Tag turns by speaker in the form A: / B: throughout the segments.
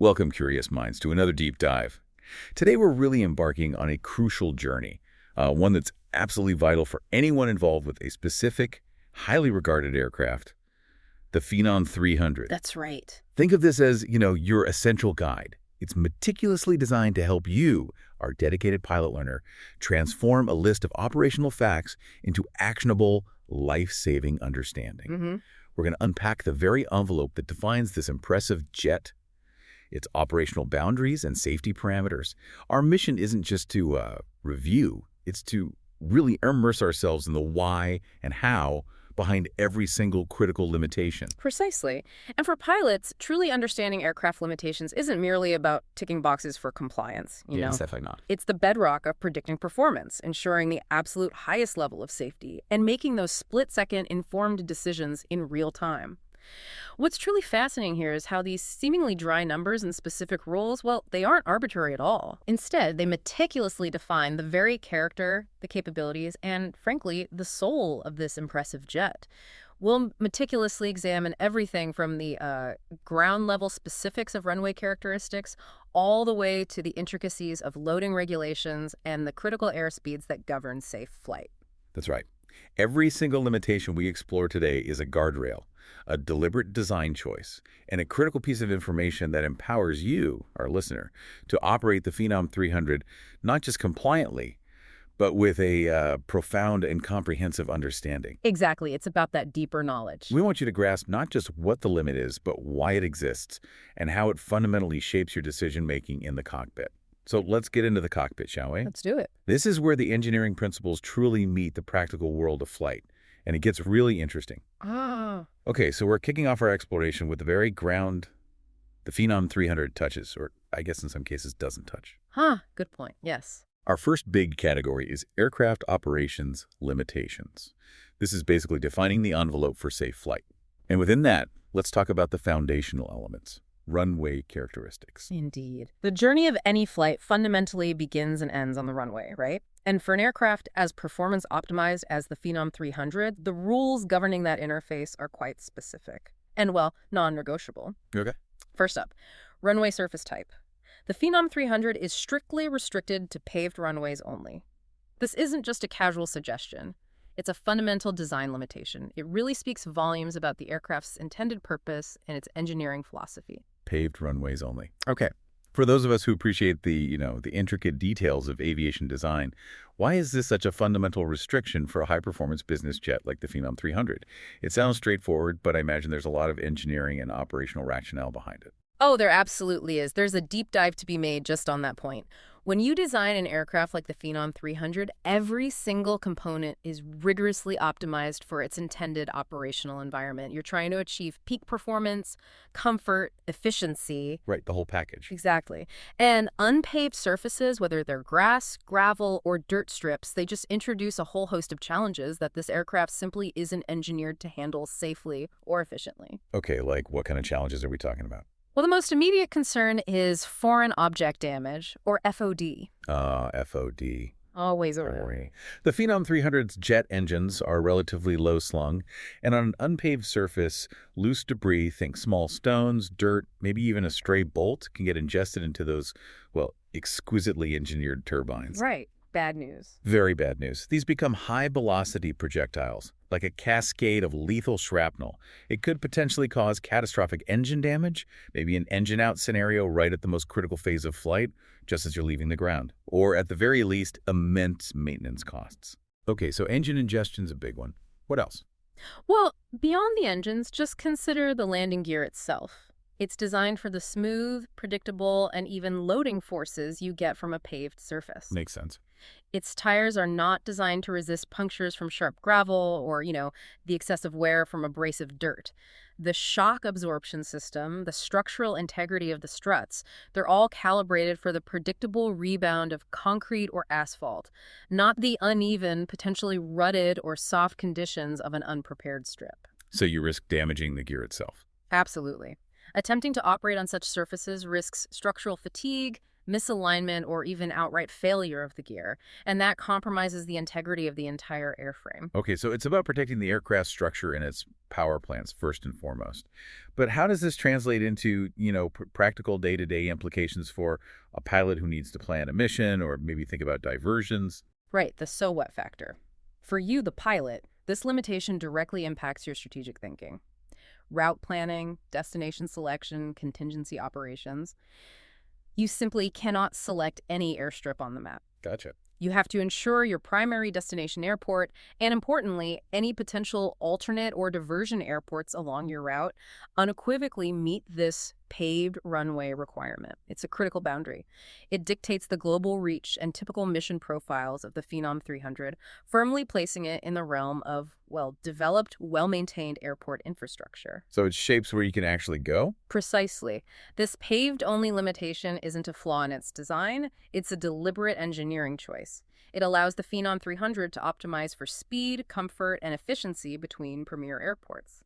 A: Welcome, curious minds, to another deep dive. Today we're really embarking on a crucial journey, one that's absolutely vital for anyone involved with a specific, highly regarded aircraft, the Phenom 300.
B: That's right.
A: Think of this as, your essential guide. It's meticulously designed to help you, our dedicated pilot learner, transform a list of operational facts into actionable, life-saving understanding. We're going to unpack the very envelope that defines this impressive jet, its operational boundaries and safety parameters. Our mission isn't just to review, it's to really immerse ourselves in the why and how behind every single critical limitation.
B: Precisely. And for pilots, truly understanding aircraft limitations isn't merely about ticking boxes for compliance, you know?
A: It's definitely not.
B: It's the bedrock of predicting performance, ensuring the absolute highest level of safety, and making those split-second informed decisions in real time. What's truly fascinating here is how these seemingly dry numbers and specific rules, well, they aren't arbitrary at all. Instead, they meticulously define the very character, the capabilities, and, frankly, the soul of this impressive jet. We'll meticulously examine everything from the ground-level specifics of runway characteristics all the way to the intricacies of loading regulations and the critical airspeeds that govern safe flight.
A: That's right. Every single limitation we explore today is a guardrail, a deliberate design choice, and a critical piece of information that empowers you, our listener, to operate the Phenom 300 not just compliantly, but with a profound and comprehensive understanding.
B: Exactly. It's about that deeper knowledge.
A: We want you to grasp not just what the limit is, but why it exists and how it fundamentally shapes your decision-making in the cockpit. So let's get into the cockpit, shall we?
B: Let's do it.
A: This is where the engineering principles truly meet the practical world of flight, and it gets really interesting. Okay, so we're kicking off our exploration with the very ground the Phenom 300 touches, or I guess in some cases doesn't touch.
B: Good point. Yes.
A: Our first big category is aircraft operations limitations. This is basically defining the envelope for safe flight. And within that, let's talk about the foundational elements. Runway characteristics.
B: Indeed. The journey of any flight fundamentally begins and ends on the runway, right? And for an aircraft as performance optimized as the Phenom 300, the rules governing that interface are quite specific and, well, non-negotiable.
A: Okay.
B: First up, runway surface type. The Phenom 300 is strictly restricted to paved runways only. This isn't just a casual suggestion. It's a fundamental design limitation. It really speaks volumes about the aircraft's intended purpose and its engineering philosophy.
A: Paved runways only. Okay. For those of us who appreciate the intricate details of aviation design, why is this such a fundamental restriction for a high-performance business jet like the Phenom 300? It sounds straightforward, but I imagine there's a lot of engineering and operational rationale behind it.
B: Oh, there absolutely is. There's a deep dive to be made just on that point. When you design an aircraft like the Phenom 300, every single component is rigorously optimized for its intended operational environment. You're trying to achieve peak performance, comfort, efficiency.
A: Right, the whole package.
B: Exactly. And unpaved surfaces, whether they're grass, gravel, or dirt strips, they just introduce a whole host of challenges that this aircraft simply isn't engineered to handle safely or efficiently.
A: Okay, like what kind of challenges are we talking about?
B: Well, the most immediate concern is foreign object damage, or FOD.
A: FOD.
B: Always a worry.
A: The Phenom 300's jet engines are relatively low-slung, and on an unpaved surface, loose debris, think small stones, dirt, maybe even a stray bolt, can get ingested into those, well, exquisitely engineered turbines.
B: Right. Bad news.
A: Very bad news. These become high-velocity projectiles, like a cascade of lethal shrapnel. It could potentially cause catastrophic engine damage, maybe an engine-out scenario right at the most critical phase of flight, just as you're leaving the ground. Or, at the very least, immense maintenance costs. Okay, so engine ingestion's a big one. What else?
B: Well, beyond the engines, just consider the landing gear itself. It's designed for the smooth, predictable, and even loading forces you get from a paved surface.
A: Makes sense.
B: Its tires are not designed to resist punctures from sharp gravel or, the excessive wear from abrasive dirt. The shock absorption system, the structural integrity of the struts, they're all calibrated for the predictable rebound of concrete or asphalt, not the uneven, potentially rutted or soft conditions of an unprepared strip.
A: So you risk damaging the gear itself.
B: Absolutely. Attempting to operate on such surfaces risks structural fatigue, misalignment, or even outright failure of the gear, and that compromises the integrity of the entire airframe.
A: Okay, so it's about protecting the aircraft structure and its power plants first and foremost. But how does this translate into, practical day-to-day implications for a pilot who needs to plan a mission or maybe think about diversions?
B: Right, the so what factor. For you, the pilot, this limitation directly impacts your strategic thinking. Route planning, destination selection, contingency operations. You simply cannot select any airstrip on the map.
A: Gotcha.
B: You have to ensure your primary destination airport, and importantly, any potential alternate or diversion airports along your route, unequivocally meet this paved runway requirement. It's a critical boundary. It dictates the global reach and typical mission profiles of the Phenom 300, firmly placing it in the realm of, developed, well-maintained airport infrastructure.
A: So it shapes where you can actually go?
B: Precisely. This paved-only limitation isn't a flaw in its design, it's a deliberate engineering choice. It allows the Phenom 300 to optimize for speed, comfort, and efficiency between premier airports.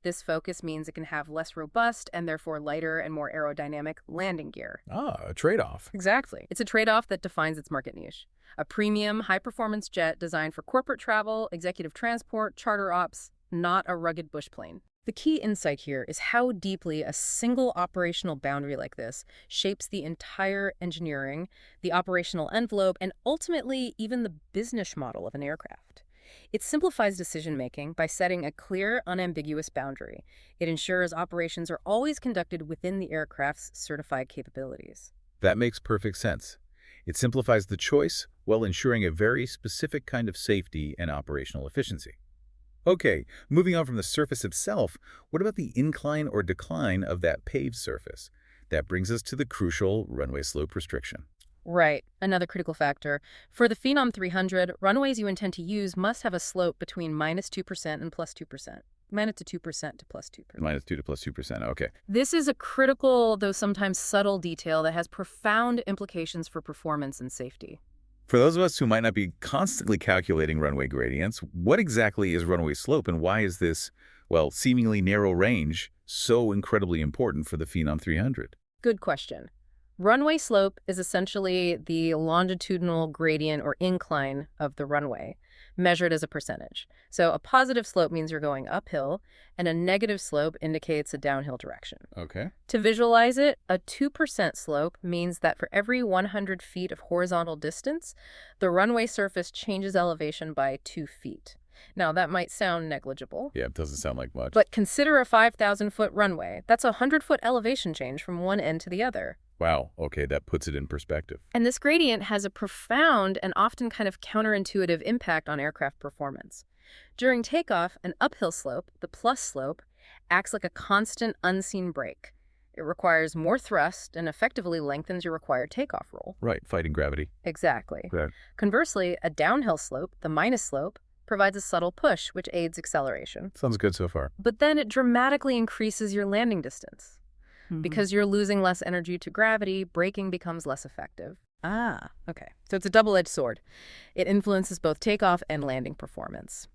B: This focus means it can have less robust and therefore lighter and more aerodynamic landing gear.
A: Ah, a trade-off.
B: Exactly. It's a trade-off that defines its market niche. A premium, high-performance jet designed for corporate travel, executive transport, charter ops, not a rugged bush plane. The key insight here is how deeply a single operational boundary like this shapes the entire engineering, the operational envelope, and ultimately even the business model of an aircraft. It simplifies decision-making by setting a clear, unambiguous boundary. It ensures operations are always conducted within the aircraft's certified capabilities.
A: That makes perfect sense. It simplifies the choice while ensuring a very specific kind of safety and operational efficiency. Okay, moving on from the surface itself, what about the incline or decline of that paved surface? That brings us to the crucial runway slope restriction.
B: Right, another critical factor. For the Phenom 300, runways you intend to use must have a slope between -2% and +2%. -2% to +2%.
A: -2 to +2%, okay.
B: This is a critical, though sometimes subtle, detail that has profound implications for performance and safety.
A: For those of us who might not be constantly calculating runway gradients, what exactly is runway slope and why is this, seemingly narrow range so incredibly important for the Phenom 300?
B: Good question. Runway slope is essentially the longitudinal gradient or incline of the runway, measured as a percentage. So a positive slope means you're going uphill, and a negative slope indicates a downhill direction.
A: Okay.
B: To visualize it, a 2% slope means that for every 100 feet of horizontal distance, the runway surface changes elevation by 2 feet. Now, that might sound negligible.
A: Yeah, it doesn't sound like much.
B: But consider a 5,000-foot runway. That's a 100-foot elevation change from one end to the other.
A: Wow, okay, that puts it in perspective.
B: And this gradient has a profound and often kind of counterintuitive impact on aircraft performance. During takeoff, an uphill slope, the plus slope, acts like a constant unseen brake. It requires more thrust and effectively lengthens your required takeoff roll.
A: Right, fighting gravity.
B: Exactly.
A: Right.
B: Conversely, a downhill slope, the minus slope, provides a subtle push, which aids acceleration.
A: Sounds good so far.
B: But then it dramatically increases your landing distance. Because you're losing less energy to gravity, braking becomes less effective. Okay. So it's a double-edged sword. It influences both takeoff and landing performance.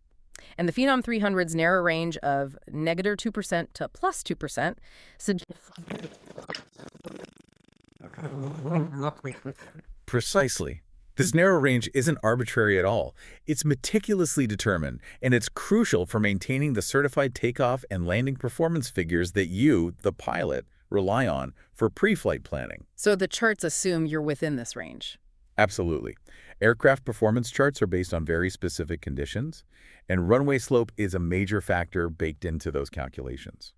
B: And the Phenom 300's narrow range of -2% to +2% suggests...
A: Precisely. This narrow range isn't arbitrary at all. It's meticulously determined, and it's crucial for maintaining the certified takeoff and landing performance figures that you, the pilot, rely on for pre-flight planning.
B: So the charts assume you're within this range.
A: Absolutely. Aircraft performance charts are based on very specific conditions, and runway slope is a major factor baked into those calculations.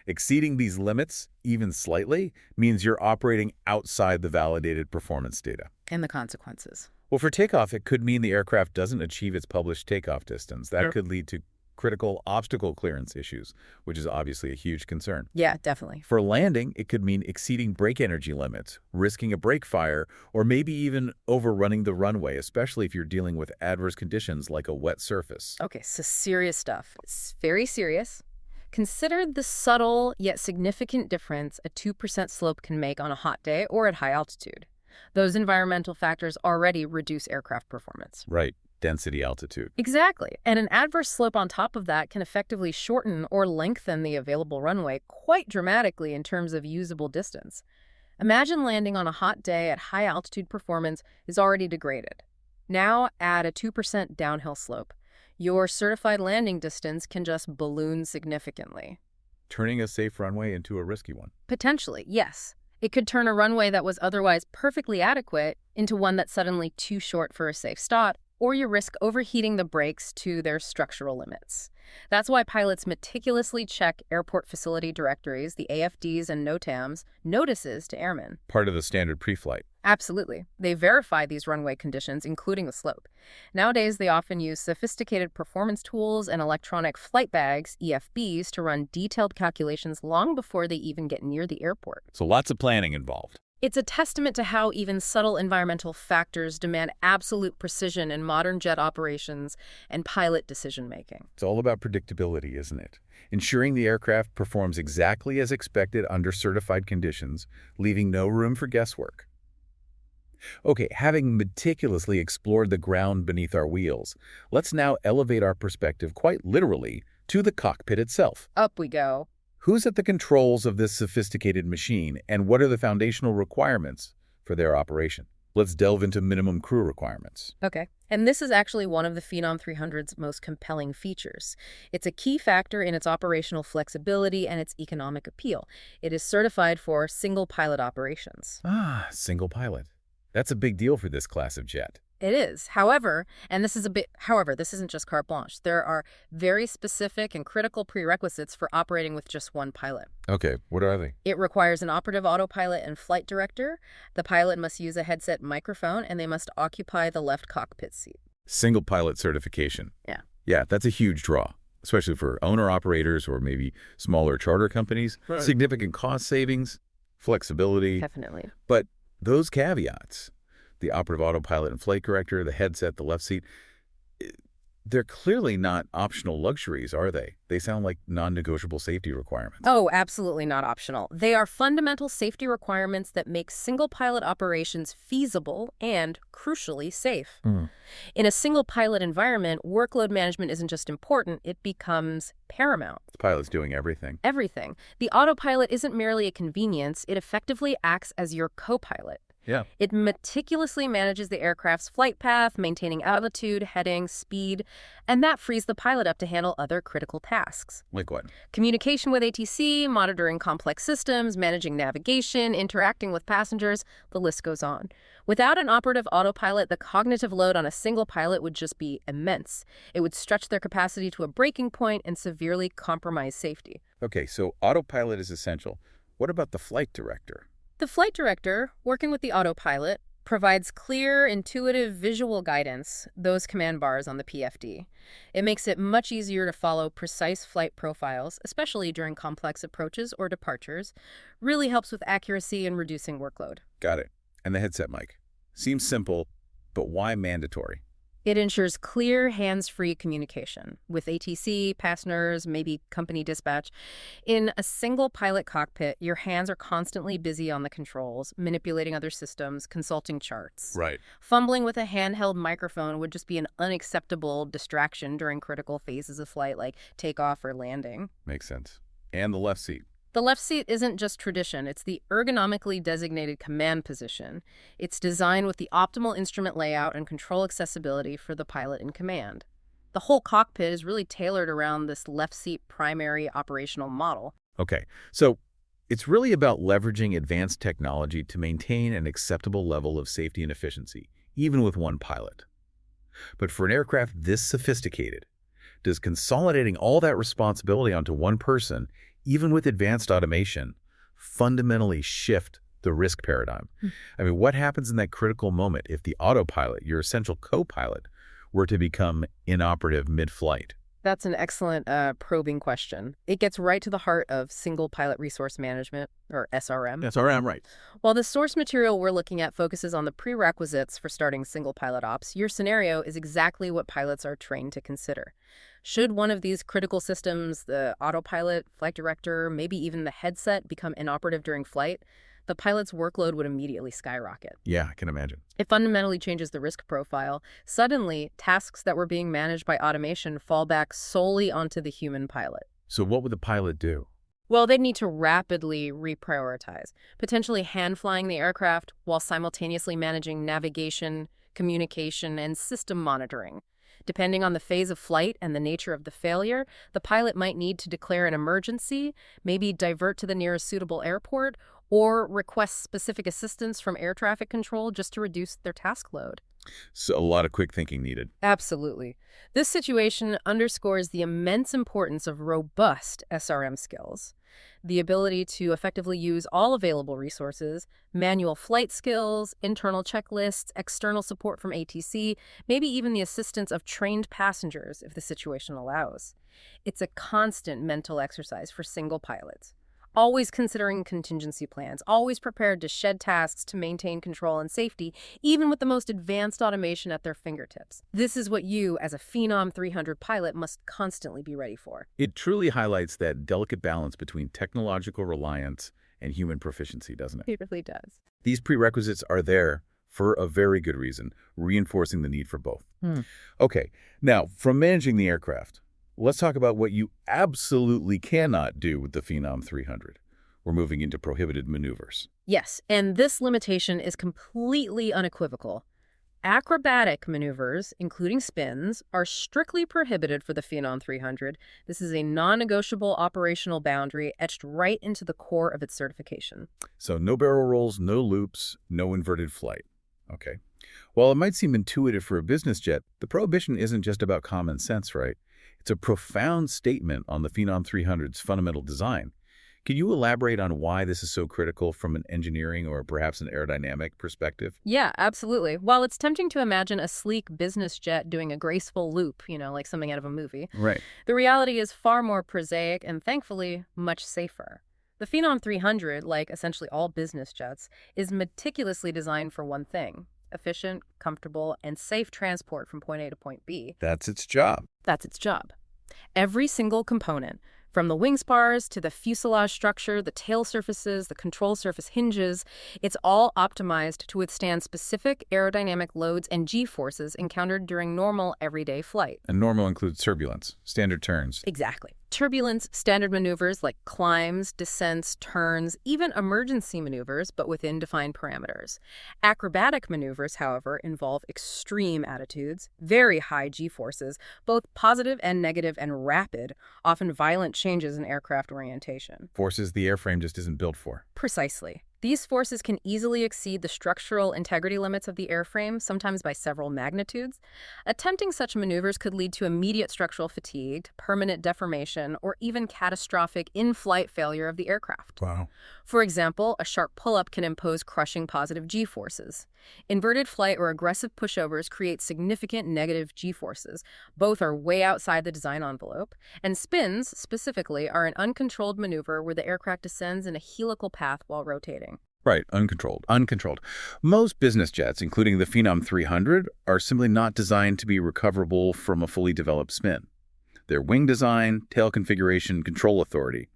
A: Exceeding these limits, even slightly, means you're operating outside the validated performance data.
B: And the consequences.
A: Well, for takeoff, it could mean the aircraft doesn't achieve its published takeoff distance. That could lead to critical obstacle clearance issues, which is obviously a huge concern.
B: Yeah, definitely.
A: For landing, it could mean exceeding brake energy limits, risking a brake fire, or maybe even overrunning the runway, especially if you're dealing with adverse conditions like a wet surface.
B: Okay, so serious stuff. It's very serious. Consider the subtle yet significant difference a 2% slope can make on a hot day or at high altitude. Those environmental factors already reduce aircraft performance.
A: Right. Density, altitude.
B: Exactly. And an adverse slope on top of that can effectively shorten or lengthen the available runway quite dramatically in terms of usable distance. Imagine landing on a hot day at high altitude. Performance is already degraded. Now add a 2% downhill slope. Your certified landing distance can just balloon significantly.
A: Turning a safe runway into a risky one.
B: Potentially, yes. It could turn a runway that was otherwise perfectly adequate into one that's suddenly too short for a safe start, or you risk overheating the brakes to their structural limits. That's why pilots meticulously check airport facility directories, the AFDs and NOTAMs, notices to airmen.
A: Part of the standard pre-flight.
B: Absolutely. They verify these runway conditions, including the slope. Nowadays, they often use sophisticated performance tools and electronic flight bags, EFBs, to run detailed calculations long before they even get near the airport.
A: So lots of planning involved.
B: It's a testament to how even subtle environmental factors demand absolute precision in modern jet operations and pilot decision-making.
A: It's all about predictability, isn't it? Ensuring the aircraft performs exactly as expected under certified conditions, leaving no room for guesswork. Okay, having meticulously explored the ground beneath our wheels, let's now elevate our perspective quite literally to the cockpit itself.
B: Up we go.
A: Who's at the controls of this sophisticated machine, and what are the foundational requirements for their operation? Let's delve into minimum crew requirements.
B: Okay. And this is actually one of the Phenom 300's most compelling features. It's a key factor in its operational flexibility and its economic appeal. It is certified for single pilot operations.
A: Ah, single pilot. That's a big deal for this class of jet.
B: It is. However, this isn't just carte blanche. There are very specific and critical prerequisites for operating with just one pilot.
A: Okay, what are they?
B: It requires an operative autopilot and flight director. The pilot must use a headset microphone, and they must occupy the left cockpit seat.
A: Single pilot certification.
B: Yeah.
A: Yeah, that's a huge draw, especially for owner-operators or maybe smaller charter companies.
C: Right.
A: Significant cost savings, flexibility.
B: Definitely.
A: But those caveats, the operative autopilot and flight director, the headset, the left seat, they're clearly not optional luxuries, are they? They sound like non-negotiable safety requirements.
B: Oh, absolutely not optional. They are fundamental safety requirements that make single pilot operations feasible and, crucially, safe. In a single pilot environment, workload management isn't just important, it becomes paramount.
A: The pilot's doing everything.
B: Everything. The autopilot isn't merely a convenience, it effectively acts as your co-pilot.
A: Yeah.
B: It meticulously manages the aircraft's flight path, maintaining altitude, heading, speed, and that frees the pilot up to handle other critical tasks.
A: Like what?
B: Communication with ATC, monitoring complex systems, managing navigation, interacting with passengers, the list goes on. Without an operative autopilot, the cognitive load on a single pilot would just be immense. It would stretch their capacity to a breaking point and severely compromise safety.
A: Okay, so autopilot is essential. What about the flight director?
B: The flight director, working with the autopilot, provides clear, intuitive visual guidance, those command bars on the PFD. It makes it much easier to follow precise flight profiles, especially during complex approaches or departures. Really helps with accuracy and reducing workload.
A: Got it. And the headset mic. Seems simple, but why mandatory?
B: It ensures clear, hands-free communication with ATC, passengers, maybe company dispatch. In a single pilot cockpit, your hands are constantly busy on the controls, manipulating other systems, consulting charts.
A: Right.
B: Fumbling with a handheld microphone would just be an unacceptable distraction during critical phases of flight, like takeoff or landing.
A: Makes sense. And the left seat.
B: The left seat isn't just tradition, it's the ergonomically designated command position. It's designed with the optimal instrument layout and control accessibility for the pilot in command. The whole cockpit is really tailored around this left seat primary operational model.
A: Okay, so it's really about leveraging advanced technology to maintain an acceptable level of safety and efficiency, even with one pilot. But for an aircraft this sophisticated, does consolidating all that responsibility onto one person, even with advanced automation, fundamentally shift the risk paradigm? I mean, what happens in that critical moment if the autopilot, your essential co-pilot, were to become inoperative mid-flight?
B: That's an excellent probing question. It gets right to the heart of single pilot resource management, or SRM.
C: SRM, right.
B: While the source material we're looking at focuses on the prerequisites for starting single pilot ops, your scenario is exactly what pilots are trained to consider. Should one of these critical systems, the autopilot, flight director, maybe even the headset, become inoperative during flight, the pilot's workload would immediately skyrocket.
A: Yeah, I can imagine.
B: It fundamentally changes the risk profile. Suddenly, tasks that were being managed by automation fall back solely onto the human pilot.
A: So what would the pilot do?
B: Well, they'd need to rapidly reprioritize, potentially hand-flying the aircraft while simultaneously managing navigation, communication, and system monitoring. Depending on the phase of flight and the nature of the failure, the pilot might need to declare an emergency, maybe divert to the nearest suitable airport, or request specific assistance from air traffic control just to reduce their task load.
A: So a lot of quick thinking needed.
B: Absolutely. This situation underscores the immense importance of robust SRM skills. The ability to effectively use all available resources, manual flight skills, internal checklists, external support from ATC, maybe even the assistance of trained passengers if the situation allows. It's a constant mental exercise for single pilots. Always considering contingency plans, always prepared to shed tasks to maintain control and safety, even with the most advanced automation at their fingertips. This is what you, as a Phenom 300 pilot, must constantly be ready for.
A: It truly highlights that delicate balance between technological reliance and human proficiency, doesn't it?
B: It really does.
A: These prerequisites are there for a very good reason, reinforcing the need for both. Okay, now, from managing the aircraft, let's talk about what you absolutely cannot do with the Phenom 300. We're moving into prohibited maneuvers.
B: Yes, and this limitation is completely unequivocal. Acrobatic maneuvers, including spins, are strictly prohibited for the Phenom 300. This is a non-negotiable operational boundary etched right into the core of its certification.
A: So no barrel rolls, no loops, no inverted flight. Okay. While it might seem intuitive for a business jet, the prohibition isn't just about common sense, right? It's a profound statement on the Phenom 300's fundamental design. Can you elaborate on why this is so critical from an engineering or perhaps an aerodynamic perspective?
B: Yeah, absolutely. While it's tempting to imagine a sleek business jet doing a graceful loop, like something out of a movie,
A: Right.
B: the reality is far more prosaic and, thankfully, much safer. The Phenom 300, like essentially all business jets, is meticulously designed for one thing: efficient, comfortable, and safe transport from point A to point B.
A: That's its job.
B: That's its job. Every single component, from the wing spars to the fuselage structure, the tail surfaces, the control surface hinges, it's all optimized to withstand specific aerodynamic loads and G-forces encountered during normal, everyday flight.
A: And normal includes turbulence, standard turns.
B: Exactly. Turbulence, standard maneuvers like climbs, descents, turns, even emergency maneuvers, but within defined parameters. Acrobatic maneuvers, however, involve extreme attitudes, very high G-forces, both positive and negative, and rapid, often violent changes in aircraft orientation.
A: Forces the airframe just isn't built for.
B: Precisely. These forces can easily exceed the structural integrity limits of the airframe, sometimes by several magnitudes. Attempting such maneuvers could lead to immediate structural fatigue, permanent deformation, or even catastrophic in-flight failure of the aircraft.
A: Wow.
B: For example, a sharp pull-up can impose crushing positive G-forces. Inverted flight or aggressive pushovers create significant negative G-forces. Both are way outside the design envelope. And spins, specifically, are an uncontrolled maneuver where the aircraft descends in a helical path while rotating.
A: Right, uncontrolled. Uncontrolled. Most business jets, including the Phenom 300, are simply not designed to be recoverable from a fully developed spin. Their wing design, tail configuration, control authority,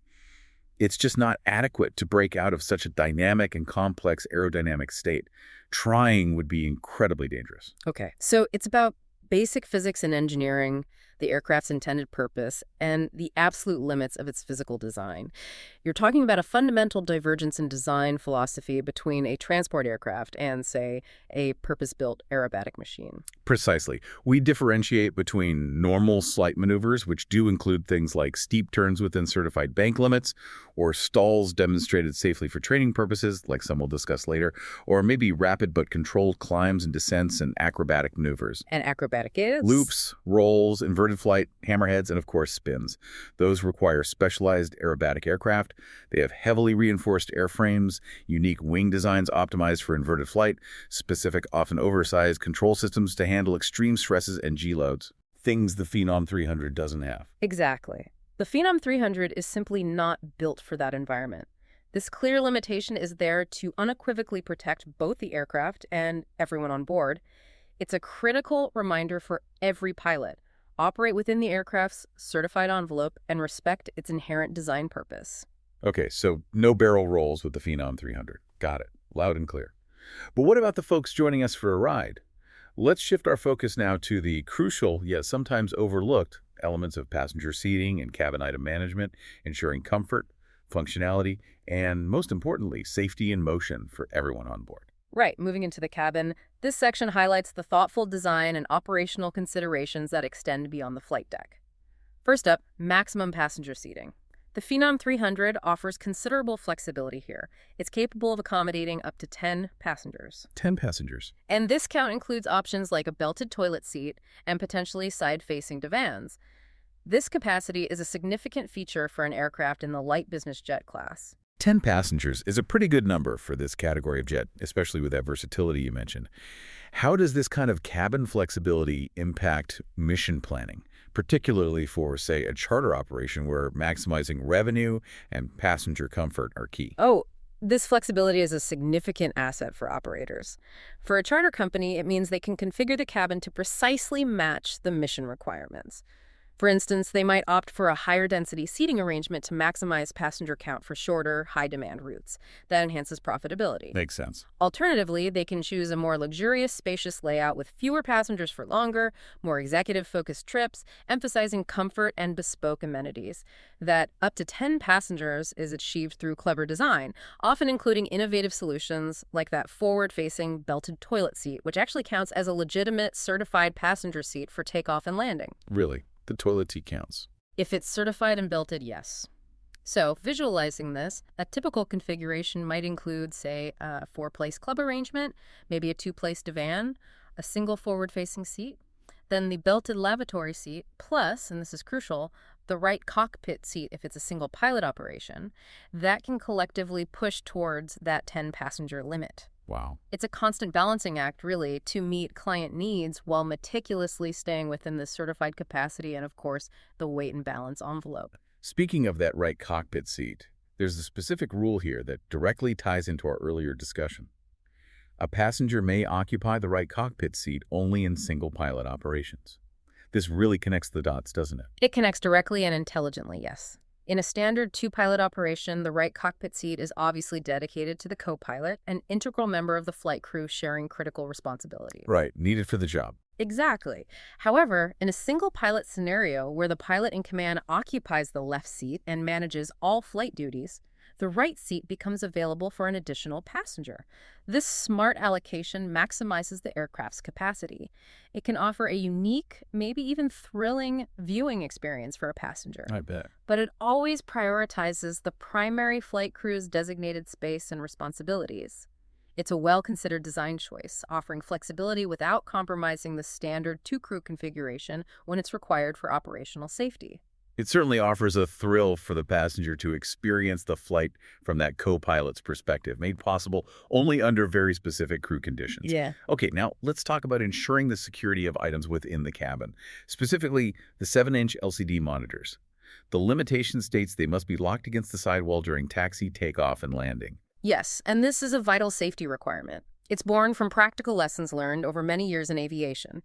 A: it's just not adequate to break out of such a dynamic and complex aerodynamic state. Trying would be incredibly dangerous.
B: Okay, so it's about basic physics and engineering, the aircraft's intended purpose, and the absolute limits of its physical design. You're talking about a fundamental divergence in design philosophy between a transport aircraft and, say, a purpose-built aerobatic machine.
A: Precisely. We differentiate between normal slight maneuvers, which do include things like steep turns within certified bank limits, or stalls demonstrated safely for training purposes, like some we'll discuss later, or maybe rapid but controlled climbs and descents and acrobatic maneuvers.
B: And acrobatic is?
A: Loops, rolls, inverted flight, hammerheads, and of course spins. Those require specialized aerobatic aircraft. They have heavily reinforced airframes, unique wing designs optimized for inverted flight, specific, often oversized control systems to handle extreme stresses and G-loads. Things the Phenom 300 doesn't have.
B: Exactly. The Phenom 300 is simply not built for that environment. This clear limitation is there to unequivocally protect both the aircraft and everyone on board. It's a critical reminder for every pilot: operate within the aircraft's certified envelope and respect its inherent design purpose.
A: Okay, so no barrel rolls with the Phenom 300. Got it. Loud and clear. But what about the folks joining us for a ride? Let's shift our focus now to the crucial, yet sometimes overlooked, elements of passenger seating and cabin item management, ensuring comfort, functionality, and most importantly, safety and motion for everyone on board.
B: Right, moving into the cabin, this section highlights the thoughtful design and operational considerations that extend beyond the flight deck. First up, maximum passenger seating. The Phenom 300 offers considerable flexibility here. It's capable of accommodating up to 10 passengers.
A: 10 passengers.
B: And this count includes options like a belted toilet seat and potentially side-facing divans. This capacity is a significant feature for an aircraft in the light business jet class.
A: 10 passengers is a pretty good number for this category of jet, especially with that versatility you mentioned. How does this kind of cabin flexibility impact mission planning, particularly for, say, a charter operation where maximizing revenue and passenger comfort are key?
B: Oh, this flexibility is a significant asset for operators. For a charter company, it means they can configure the cabin to precisely match the mission requirements. For instance, they might opt for a higher density seating arrangement to maximize passenger count for shorter, high-demand routes. That enhances profitability.
A: Makes sense.
B: Alternatively, they can choose a more luxurious, spacious layout with fewer passengers for longer, more executive-focused trips, emphasizing comfort and bespoke amenities. That up to 10 passengers is achieved through clever design, often including innovative solutions like that forward-facing belted toilet seat, which actually counts as a legitimate certified passenger seat for takeoff and landing.
A: Really? The toilet seat counts.
B: If it's certified and belted, yes. So, visualizing this, a typical configuration might include, say, a 4-place club arrangement, maybe a 2-place divan, a single forward-facing seat, then the belted lavatory seat, plus, and this is crucial, the right cockpit seat if it's a single pilot operation. That can collectively push towards that 10-passenger limit.
A: Wow.
B: It's a constant balancing act, really, to meet client needs while meticulously staying within the certified capacity and, of course, the weight and balance envelope.
A: Speaking of that right cockpit seat, there's a specific rule here that directly ties into our earlier discussion. A passenger may occupy the right cockpit seat only in single pilot operations. This really connects the dots, doesn't it?
B: It connects directly and intelligently, yes. In a standard 2-pilot operation, the right cockpit seat is obviously dedicated to the co-pilot, an integral member of the flight crew sharing critical responsibilities.
A: Right, needed for the job.
B: Exactly. However, in a single pilot scenario where the pilot in command occupies the left seat and manages all flight duties, the right seat becomes available for an additional passenger. This smart allocation maximizes the aircraft's capacity. It can offer a unique, maybe even thrilling viewing experience for a passenger.
A: I bet.
B: But it always prioritizes the primary flight crew's designated space and responsibilities. It's a well-considered design choice, offering flexibility without compromising the standard 2-crew configuration when it's required for operational safety.
A: It certainly offers a thrill for the passenger to experience the flight from that co-pilot's perspective, made possible only under very specific crew conditions.
B: Yeah.
A: Okay, now let's talk about ensuring the security of items within the cabin, specifically the 7-inch LCD monitors. The limitation states they must be locked against the sidewall during taxi, takeoff, and landing.
B: Yes, and this is a vital safety requirement. It's born from practical lessons learned over many years in aviation.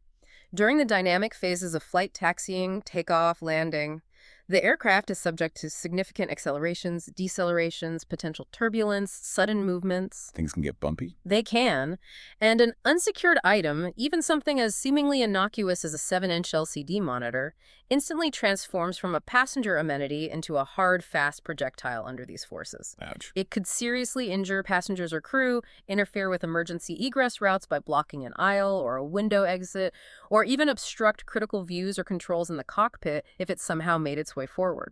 B: During the dynamic phases of flight taxiing, takeoff, landing, the aircraft is subject to significant accelerations, decelerations, potential turbulence, sudden movements.
A: Things can get bumpy.
B: They can. And an unsecured item, even something as seemingly innocuous as a 7-inch LCD monitor, instantly transforms from a passenger amenity into a hard, fast projectile under these forces.
A: Ouch.
B: It could seriously injure passengers or crew, interfere with emergency egress routes by blocking an aisle or a window exit, or even obstruct critical views or controls in the cockpit if it somehow made its way forward.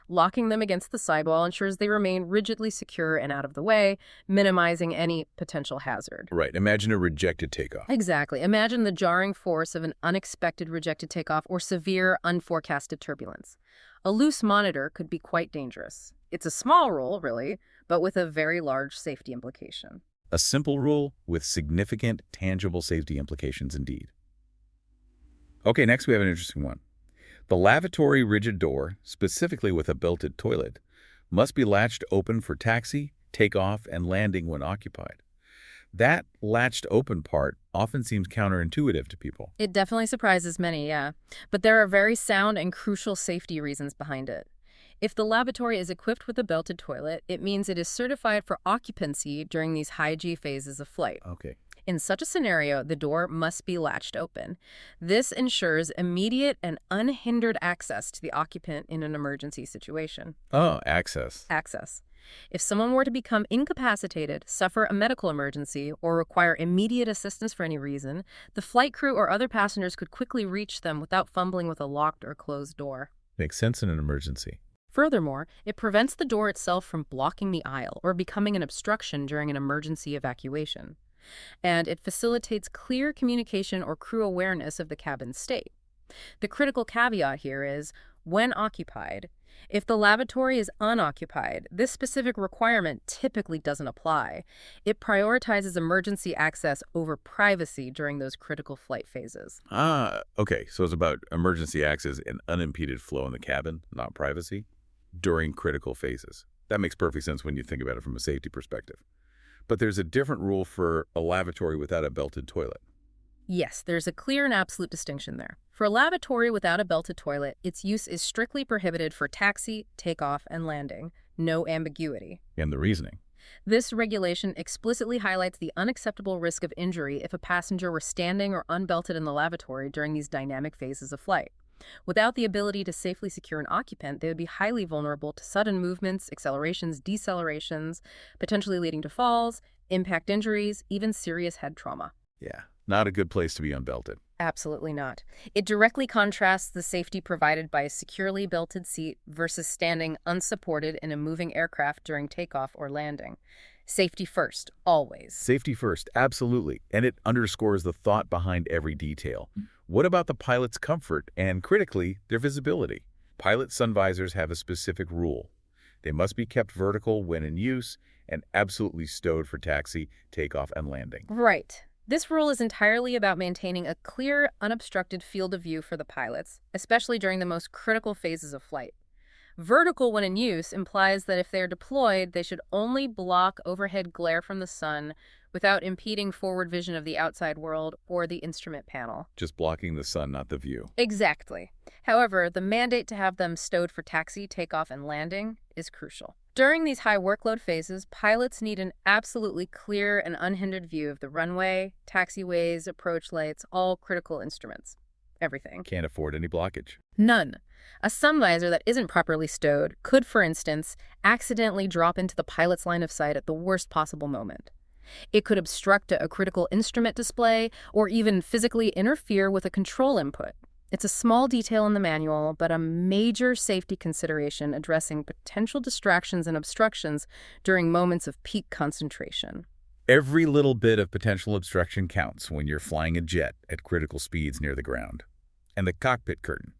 B: Locking them against the sidewall ensures they remain rigidly secure and out of the way, minimizing any potential hazard.
A: Right. Imagine a rejected takeoff.
B: Exactly. Imagine the jarring force of an unexpected rejected takeoff or severe unforecasted turbulence. A loose monitor could be quite dangerous. It's a small rule, really, but with a very large safety implication.
A: A simple rule with significant, tangible safety implications indeed. Okay, next we have an interesting one. The lavatory rigid door, specifically with a belted toilet, must be latched open for taxi, takeoff, and landing when occupied. That latched open part often seems counterintuitive to people.
B: It definitely surprises many, yeah. But there are very sound and crucial safety reasons behind it. If the lavatory is equipped with a belted toilet, it means it is certified for occupancy during these high G phases of flight.
A: Okay.
B: In such a scenario, the door must be latched open. This ensures immediate and unhindered access to the occupant in an emergency situation.
A: Oh, access.
B: Access. If someone were to become incapacitated, suffer a medical emergency, or require immediate assistance for any reason, the flight crew or other passengers could quickly reach them without fumbling with a locked or closed door.
A: Makes sense in an emergency.
B: Furthermore, it prevents the door itself from blocking the aisle or becoming an obstruction during an emergency evacuation. And it facilitates clear communication or crew awareness of the cabin's state. The critical caveat here is, when occupied. If the lavatory is unoccupied, this specific requirement typically doesn't apply. It prioritizes emergency access over privacy during those critical flight phases.
A: Okay, so it's about emergency access and unimpeded flow in the cabin, not privacy, during critical phases. That makes perfect sense when you think about it from a safety perspective. But there's a different rule for a lavatory without a belted toilet.
B: Yes, there's a clear and absolute distinction there. For a lavatory without a belted toilet, its use is strictly prohibited for taxi, takeoff, and landing. No ambiguity.
A: And the reasoning.
B: This regulation explicitly highlights the unacceptable risk of injury if a passenger were standing or unbelted in the lavatory during these dynamic phases of flight. Without the ability to safely secure an occupant, they would be highly vulnerable to sudden movements, accelerations, decelerations, potentially leading to falls, impact injuries, even serious head trauma.
A: Yeah, not a good place to be unbelted.
B: Absolutely not. It directly contrasts the safety provided by a securely belted seat versus standing unsupported in a moving aircraft during takeoff or landing. Safety first, always.
A: Safety first, absolutely. And it underscores the thought behind every detail. What about the pilot's comfort and, critically, their visibility? Pilot sun visors have a specific rule. They must be kept vertical when in use and absolutely stowed for taxi, takeoff, and landing.
B: Right. This rule is entirely about maintaining a clear, unobstructed field of view for the pilots, especially during the most critical phases of flight. Vertical when in use implies that if they are deployed, they should only block overhead glare from the sun without impeding forward vision of the outside world or the instrument panel.
A: Just blocking the sun, not the view.
B: Exactly. However, the mandate to have them stowed for taxi, takeoff, and landing is crucial. During these high workload phases, pilots need an absolutely clear and unhindered view of the runway, taxiways, approach lights, all critical instruments. Everything.
A: Can't afford any blockage.
B: None. A sun visor that isn't properly stowed could, for instance, accidentally drop into the pilot's line of sight at the worst possible moment. It could obstruct a critical instrument display or even physically interfere with a control input. It's a small detail in the manual, but a major safety consideration addressing potential distractions and obstructions during moments of peak concentration.
A: Every little bit of potential obstruction counts when you're flying a jet at critical speeds near the ground. And the cockpit curtain.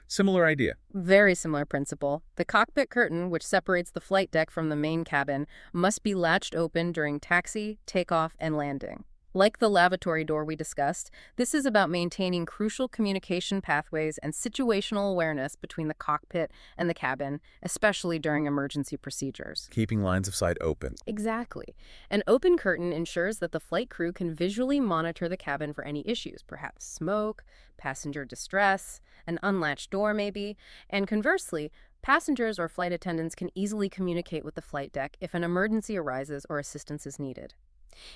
A: Similar idea.
B: Very similar principle. The cockpit curtain, which separates the flight deck from the main cabin, must be latched open during taxi, takeoff, and landing. Like the lavatory door we discussed, this is about maintaining crucial communication pathways and situational awareness between the cockpit and the cabin, especially during emergency procedures.
A: Keeping lines of sight open.
B: Exactly. An open curtain ensures that the flight crew can visually monitor the cabin for any issues, perhaps smoke, passenger distress, an unlatched door maybe, and conversely, passengers or flight attendants can easily communicate with the flight deck if an emergency arises or assistance is needed.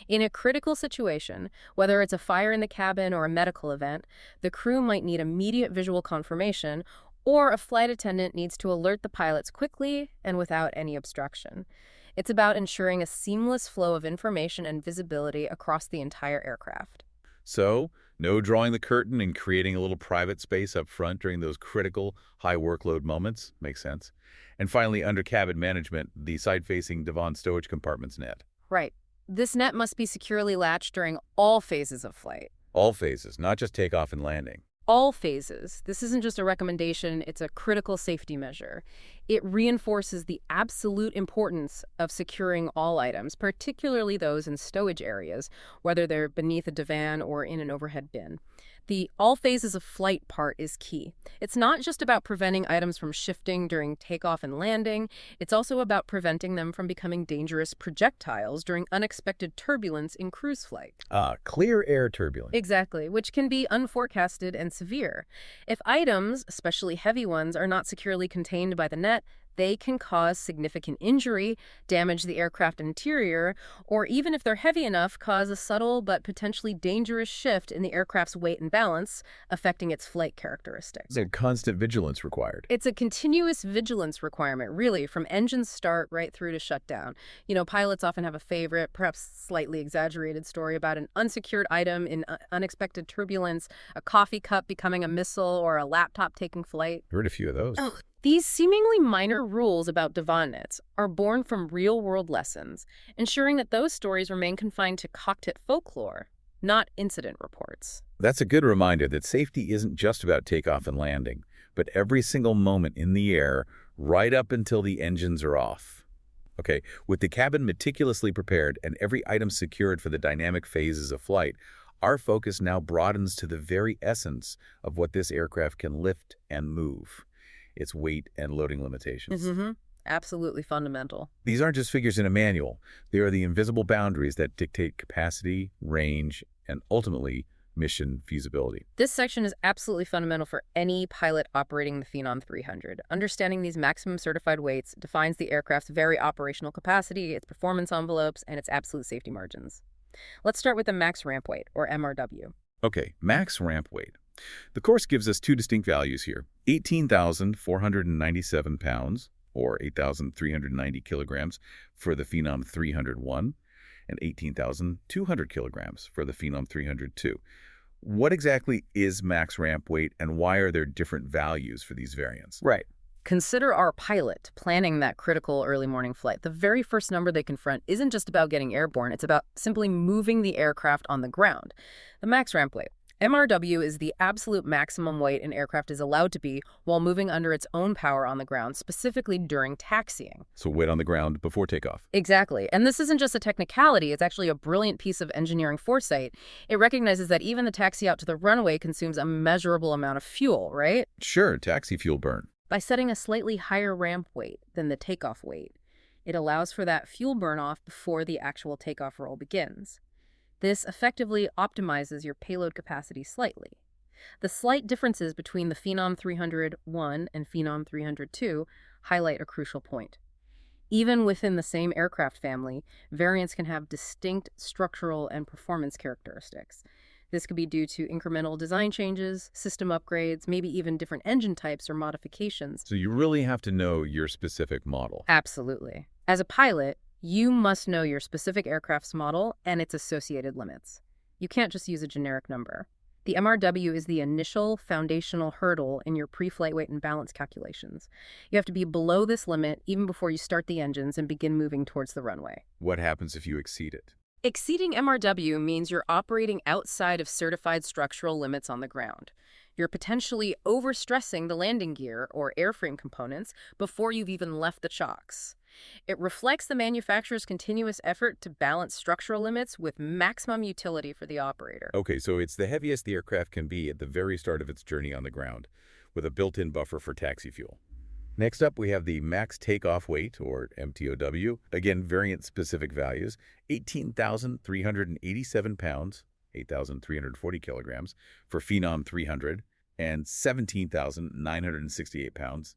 B: In a critical situation, whether it's a fire in the cabin or a medical event, the crew might need immediate visual confirmation, or a flight attendant needs to alert the pilots quickly and without any obstruction. It's about ensuring a seamless flow of information and visibility across the entire aircraft.
A: So, no drawing the curtain and creating a little private space up front during those critical, high workload moments. Makes sense. And finally, under cabin management, the side-facing divan stowage compartments net.
B: Right. This net must be securely latched during all phases of flight.
A: All phases, not just takeoff and landing.
B: All phases. This isn't just a recommendation, it's a critical safety measure. It reinforces the absolute importance of securing all items, particularly those in stowage areas, whether they're beneath a divan or in an overhead bin. The all phases of flight part is key. It's not just about preventing items from shifting during takeoff and landing, it's also about preventing them from becoming dangerous projectiles during unexpected turbulence in cruise flight.
A: Clear air turbulence.
B: Exactly, which can be unforecasted and severe. If items, especially heavy ones, are not securely contained by the net, They can cause significant injury, damage the aircraft interior, or even if they're heavy enough, cause a subtle but potentially dangerous shift in the aircraft's weight and balance, affecting its flight characteristics.
A: There's constant vigilance required.
B: It's a continuous vigilance requirement, really, from engine start right through to shutdown. Pilots often have a favorite, perhaps slightly exaggerated story about an unsecured item in unexpected turbulence, a coffee cup becoming a missile, or a laptop taking flight.
A: Heard a few of those.
B: Oh, these seemingly minor rules about devonnets are born from real-world lessons, ensuring that those stories remain confined to cockpit folklore, not incident reports.
A: That's a good reminder that safety isn't just about takeoff and landing, but every single moment in the air, right up until the engines are off. Okay, with the cabin meticulously prepared and every item secured for the dynamic phases of flight, our focus now broadens to the very essence of what this aircraft can lift and move, its weight and loading limitations.
B: Absolutely fundamental.
A: These aren't just figures in a manual. They are the invisible boundaries that dictate capacity, range, and ultimately mission feasibility.
B: This section is absolutely fundamental for any pilot operating the Phenom 300. Understanding these maximum certified weights defines the aircraft's very operational capacity, its performance envelopes, and its absolute safety margins. Let's start with the max ramp weight, or MRW.
A: Okay, max ramp weight. The course gives us two distinct values here: 18,497 pounds, or 8,390 kilograms, for the Phenom 301, and 18,200 kilograms for the Phenom 302. What exactly is max ramp weight, and why are there different values for these variants?
B: Right. Consider our pilot planning that critical early morning flight. The very first number they confront isn't just about getting airborne, it's about simply moving the aircraft on the ground. The max ramp weight. MRW is the absolute maximum weight an aircraft is allowed to be while moving under its own power on the ground, specifically during taxiing.
A: So weight on the ground before takeoff.
B: Exactly. And this isn't just a technicality, it's actually a brilliant piece of engineering foresight. It recognizes that even the taxi out to the runway consumes a measurable amount of fuel, right?
A: Sure, taxi fuel burn.
B: By setting a slightly higher ramp weight than the takeoff weight, it allows for that fuel burn-off before the actual takeoff roll begins. This effectively optimizes your payload capacity slightly. The slight differences between the Phenom 301 and Phenom 302 highlight a crucial point. Even within the same aircraft family, variants can have distinct structural and performance characteristics. This could be due to incremental design changes, system upgrades, maybe even different engine types or modifications.
A: So you really have to know your specific model.
B: Absolutely. As a pilot, you must know your specific aircraft's model and its associated limits. You can't just use a generic number. The MRW is the initial foundational hurdle in your pre-flight weight and balance calculations. You have to be below this limit even before you start the engines and begin moving towards the runway.
A: What happens if you exceed it?
B: Exceeding MRW means you're operating outside of certified structural limits on the ground. You're potentially overstressing the landing gear or airframe components before you've even left the chocks. It reflects the manufacturer's continuous effort to balance structural limits with maximum utility for the operator.
A: Okay, so it's the heaviest the aircraft can be at the very start of its journey on the ground, with a built-in buffer for taxi fuel. Next up, we have the max takeoff weight, or MTOW. Again, variant-specific values: 18,387 pounds, 8,340 kilograms, for Phenom 300, and 17,968 pounds,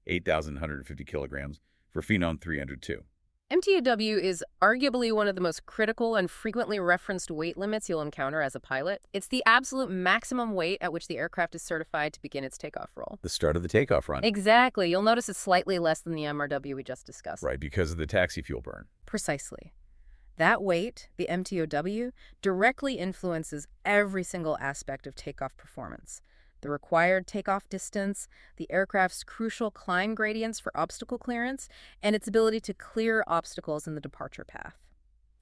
A: 8,150 kilograms, for Phenom 302.
B: MTOW is arguably one of the most critical and frequently referenced weight limits you'll encounter as a pilot. It's the absolute maximum weight at which the aircraft is certified to begin its takeoff roll.
A: The start of the takeoff run.
B: Exactly. You'll notice it's slightly less than the MRW we just discussed.
A: Right, because of the taxi fuel burn.
B: Precisely. That weight, the MTOW, directly influences every single aspect of takeoff performance. The required takeoff distance, the aircraft's crucial climb gradients for obstacle clearance, and its ability to clear obstacles in the departure path.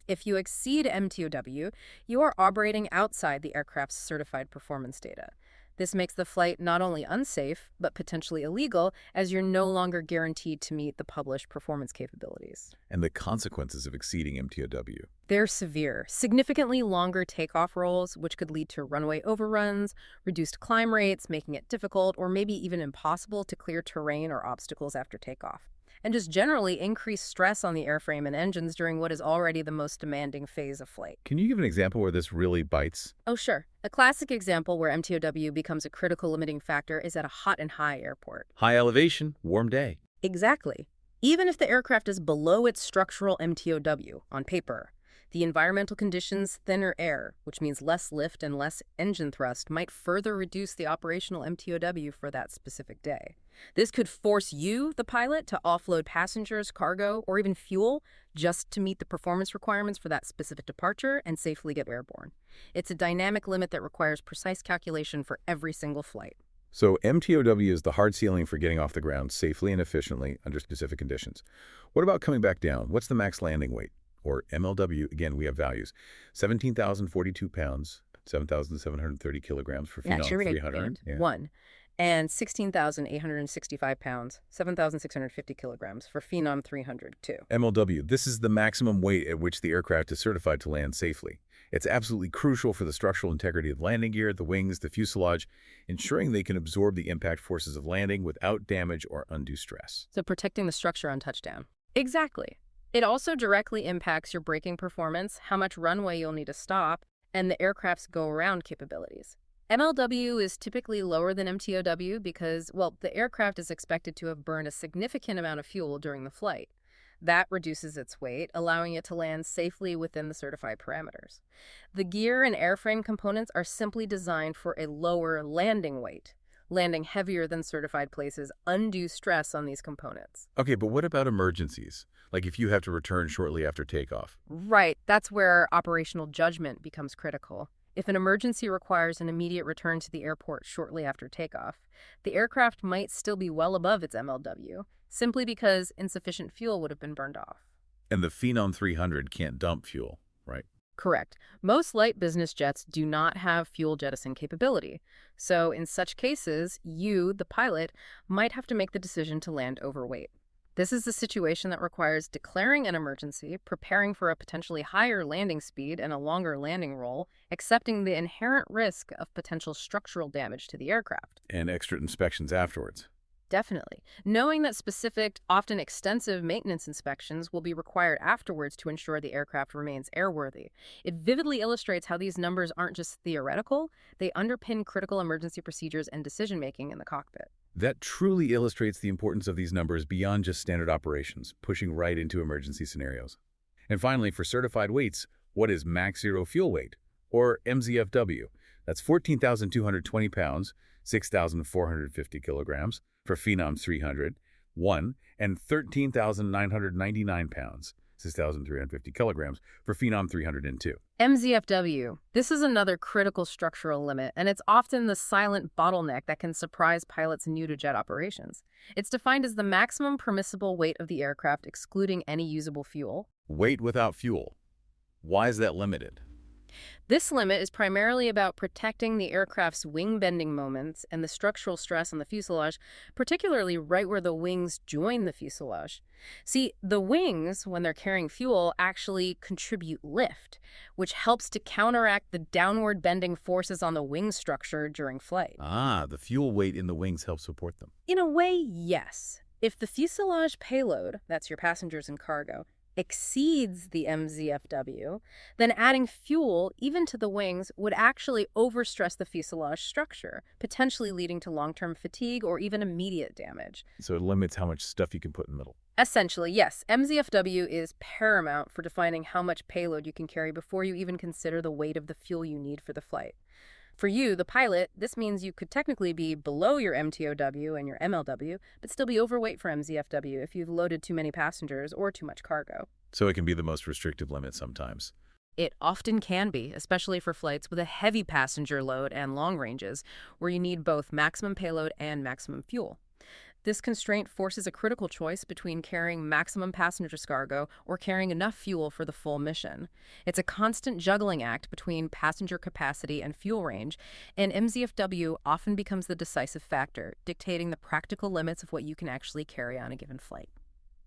B: If you exceed MTOW, you are operating outside the aircraft's certified performance data. This makes the flight not only unsafe, but potentially illegal, as you're no longer guaranteed to meet the published performance capabilities.
A: And the consequences of exceeding MTOW.
B: They're severe. Significantly longer takeoff rolls, which could lead to runway overruns, reduced climb rates, making it difficult or maybe even impossible to clear terrain or obstacles after takeoff. And just generally increased stress on the airframe and engines during what is already the most demanding phase of flight.
A: Can you give an example where this really bites?
B: Oh, sure. A classic example where MTOW becomes a critical limiting factor is at a hot and high airport.
A: High elevation, warm day.
B: Exactly. Even if the aircraft is below its structural MTOW on paper. The environmental conditions, thinner air, which means less lift and less engine thrust, might further reduce the operational MTOW for that specific day. This could force you, the pilot, to offload passengers, cargo, or even fuel just to meet the performance requirements for that specific departure and safely get airborne. It's a dynamic limit that requires precise calculation for every single flight.
A: So MTOW is the hard ceiling for getting off the ground safely and efficiently under specific conditions. What about coming back down? What's the max landing weight? Or MLW, again, we have values. 17,042 pounds, 7,730 kilograms for Phenom 300. Yeah.
B: One. And 16,865 pounds, 7,650 kilograms for Phenom 300, too.
A: MLW, this is the maximum weight at which the aircraft is certified to land safely. It's absolutely crucial for the structural integrity of the landing gear, the wings, the fuselage, ensuring they can absorb the impact forces of landing without damage or undue stress.
B: So protecting the structure on touchdown. Exactly. It also directly impacts your braking performance, how much runway you'll need to stop, and the aircraft's go-around capabilities. MLW is typically lower than MTOW because, well, the aircraft is expected to have burned a significant amount of fuel during the flight. That reduces its weight, allowing it to land safely within the certified parameters. The gear and airframe components are simply designed for a lower landing weight. Landing heavier than certified places undue stress on these components.
A: Okay, but what about emergencies? Like if you have to return shortly after takeoff?
B: Right, that's where operational judgment becomes critical. If an emergency requires an immediate return to the airport shortly after takeoff, the aircraft might still be well above its MLW, simply because insufficient fuel would have been burned off.
A: And the Phenom 300 can't dump fuel, right?
B: Correct. Most light business jets do not have fuel jettison capability. So in such cases, you, the pilot, might have to make the decision to land overweight. This is a situation that requires declaring an emergency, preparing for a potentially higher landing speed and a longer landing roll, accepting the inherent risk of potential structural damage to the aircraft.
A: And extra inspections afterwards.
B: Definitely. Knowing that specific, often extensive maintenance inspections will be required afterwards to ensure the aircraft remains airworthy. It vividly illustrates how these numbers aren't just theoretical, they underpin critical emergency procedures and decision-making in the cockpit.
A: That truly illustrates the importance of these numbers beyond just standard operations, pushing right into emergency scenarios. And finally, for certified weights, what is max zero fuel weight, or MZFW? That's 14,220 pounds, 6,450 kilograms for Phenom 300, 1, and 13,999 pounds, 6,350 kilograms for Phenom 302.
B: MZFW. This is another critical structural limit, and it's often the silent bottleneck that can surprise pilots new to jet operations. It's defined as the maximum permissible weight of the aircraft, excluding any usable fuel.
A: Weight without fuel. Why is that limited?
B: This limit is primarily about protecting the aircraft's wing bending moments and the structural stress on the fuselage, particularly right where the wings join the fuselage. See, the wings, when they're carrying fuel, actually contribute lift, which helps to counteract the downward bending forces on the wing structure during flight.
A: Ah, the fuel weight in the wings helps support them.
B: In a way, yes. If the fuselage payload, that's your passengers and cargo, exceeds the MZFW, then adding fuel, even to the wings, would actually overstress the fuselage structure, potentially leading to long-term fatigue or even immediate damage.
A: So it limits how much stuff you can put in the middle.
B: Essentially, yes, MZFW is paramount for defining how much payload you can carry before you even consider the weight of the fuel you need for the flight. For you, the pilot, this means you could technically be below your MTOW and your MLW, but still be overweight for MZFW if you've loaded too many passengers or too much cargo.
A: So it can be the most restrictive limit sometimes.
B: It often can be, especially for flights with a heavy passenger load and long ranges, where you need both maximum payload and maximum fuel. This constraint forces a critical choice between carrying maximum passenger cargo or carrying enough fuel for the full mission. It's a constant juggling act between passenger capacity and fuel range, and MZFW often becomes the decisive factor, dictating the practical limits of what you can actually carry on a given flight.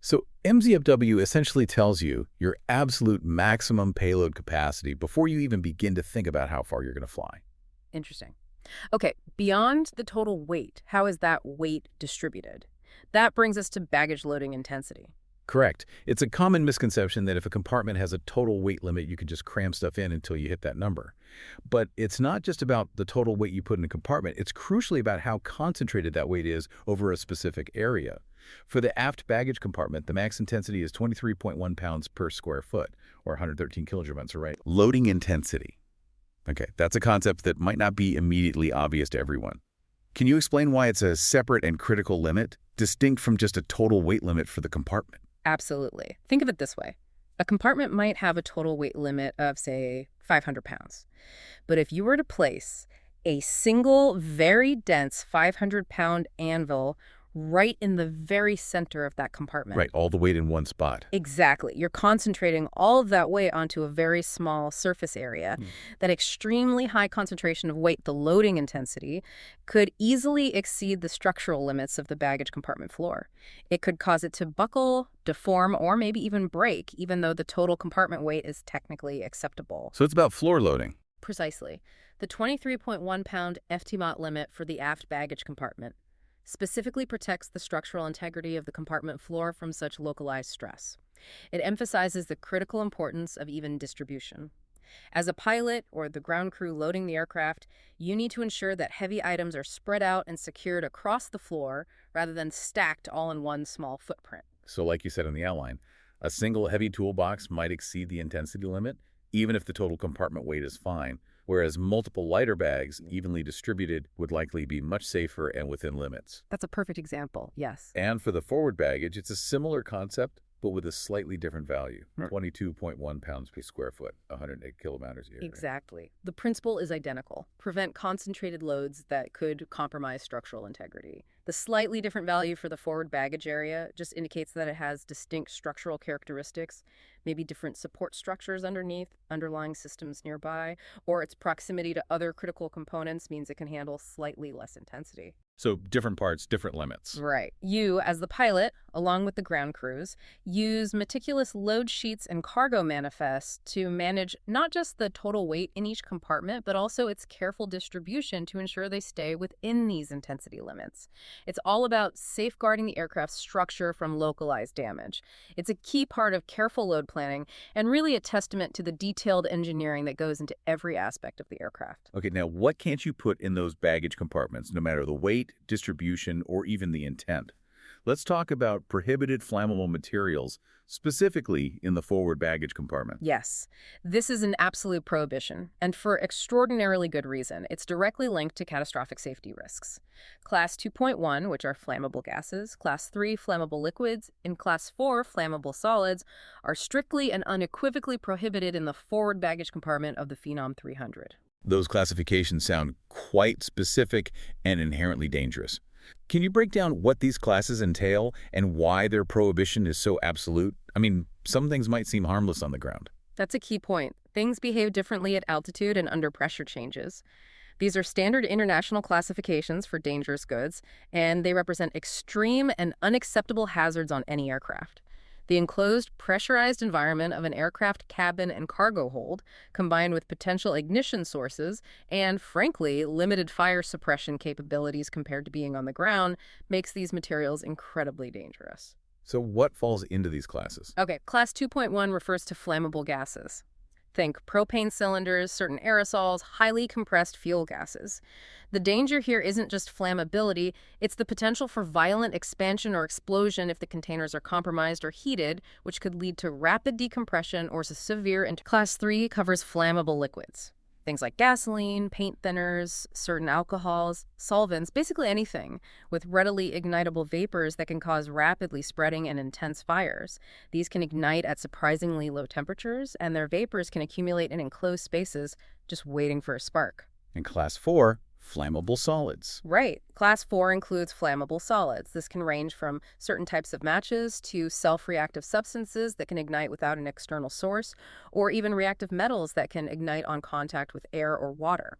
A: So MZFW essentially tells you your absolute maximum payload capacity before you even begin to think about how far you're going to fly.
B: Interesting. Okay, beyond the total weight, how is that weight distributed? That brings us to baggage loading intensity.
A: Correct. It's a common misconception that if a compartment has a total weight limit, you can just cram stuff in until you hit that number. But it's not just about the total weight you put in a compartment. It's crucially about how concentrated that weight is over a specific area. For the aft baggage compartment, the max intensity is 23.1 pounds per square foot, or 113 kilograms, right? Loading intensity. Okay, that's a concept that might not be immediately obvious to everyone. Can you explain why it's a separate and critical limit, distinct from just a total weight limit for the compartment?
B: Absolutely. Think of it this way. A compartment might have a total weight limit of, say, 500 pounds. But if you were to place a single, very dense 500-pound anvil right in the very center of that compartment.
A: Right, all the weight in one spot.
B: Exactly. You're concentrating all of that weight onto a very small surface area. That extremely high concentration of weight, the loading intensity, could easily exceed the structural limits of the baggage compartment floor. It could cause it to buckle, deform, or maybe even break, even though the total compartment weight is technically acceptable.
A: So it's about floor loading.
B: Precisely. The 23.1-pound FTMOT limit for the aft baggage compartment specifically protects the structural integrity of the compartment floor from such localized stress. It emphasizes the critical importance of even distribution. As a pilot or the ground crew loading the aircraft, you need to ensure that heavy items are spread out and secured across the floor rather than stacked all in one small footprint.
A: So like you said in the outline, a single heavy toolbox might exceed the intensity limit, even if the total compartment weight is fine, whereas multiple lighter bags, evenly distributed, would likely be much safer and within limits.
B: That's a perfect example, yes.
A: And for the forward baggage, it's a similar concept, but with a slightly different value, 22.1 pounds per square foot, 108 kilograms a year.
B: Exactly. The principle is identical. Prevent concentrated loads that could compromise structural integrity. The slightly different value for the forward baggage area just indicates that it has distinct structural characteristics, maybe different support structures underneath, underlying systems nearby, or its proximity to other critical components means it can handle slightly less intensity.
A: So different parts, different limits.
B: Right. You, as the pilot, along with the ground crews, use meticulous load sheets and cargo manifests to manage not just the total weight in each compartment, but also its careful distribution to ensure they stay within these intensity limits. It's all about safeguarding the aircraft's structure from localized damage. It's a key part of careful load planning and really a testament to the detailed engineering that goes into every aspect of the aircraft.
A: Okay, now what can't you put in those baggage compartments, no matter the weight, distribution, or even the intent? Let's talk about prohibited flammable materials, specifically in the forward baggage compartment.
B: Yes, this is an absolute prohibition, and for extraordinarily good reason. It's directly linked to catastrophic safety risks. Class 2.1, which are flammable gases, Class 3, flammable liquids, and Class 4, flammable solids, are strictly and unequivocally prohibited in the forward baggage compartment of the Phenom 300.
A: Those classifications sound quite specific and inherently dangerous. Can you break down what these classes entail and why their prohibition is so absolute? I mean, some things might seem harmless on the ground.
B: That's a key point. Things behave differently at altitude and under pressure changes. These are standard international classifications for dangerous goods, and they represent extreme and unacceptable hazards on any aircraft. The enclosed, pressurized environment of an aircraft cabin and cargo hold, combined with potential ignition sources and, frankly, limited fire suppression capabilities compared to being on the ground, makes these materials incredibly dangerous.
A: So what falls into these classes?
B: Okay, Class 2.1 refers to flammable gases. Think propane cylinders, certain aerosols, highly compressed fuel gases. The danger here isn't just flammability, it's the potential for violent expansion or explosion if the containers are compromised or heated, which could lead to rapid decompression or severe. Class 3 covers flammable liquids. Things like gasoline, paint thinners, certain alcohols, solvents, basically anything with readily ignitable vapors that can cause rapidly spreading and intense fires. These can ignite at surprisingly low temperatures, and their vapors can accumulate in enclosed spaces just waiting for a spark.
A: In Class 4, flammable solids.
B: Right. Class 4 includes flammable solids. This can range from certain types of matches to self-reactive substances that can ignite without an external source, or even reactive metals that can ignite on contact with air or water.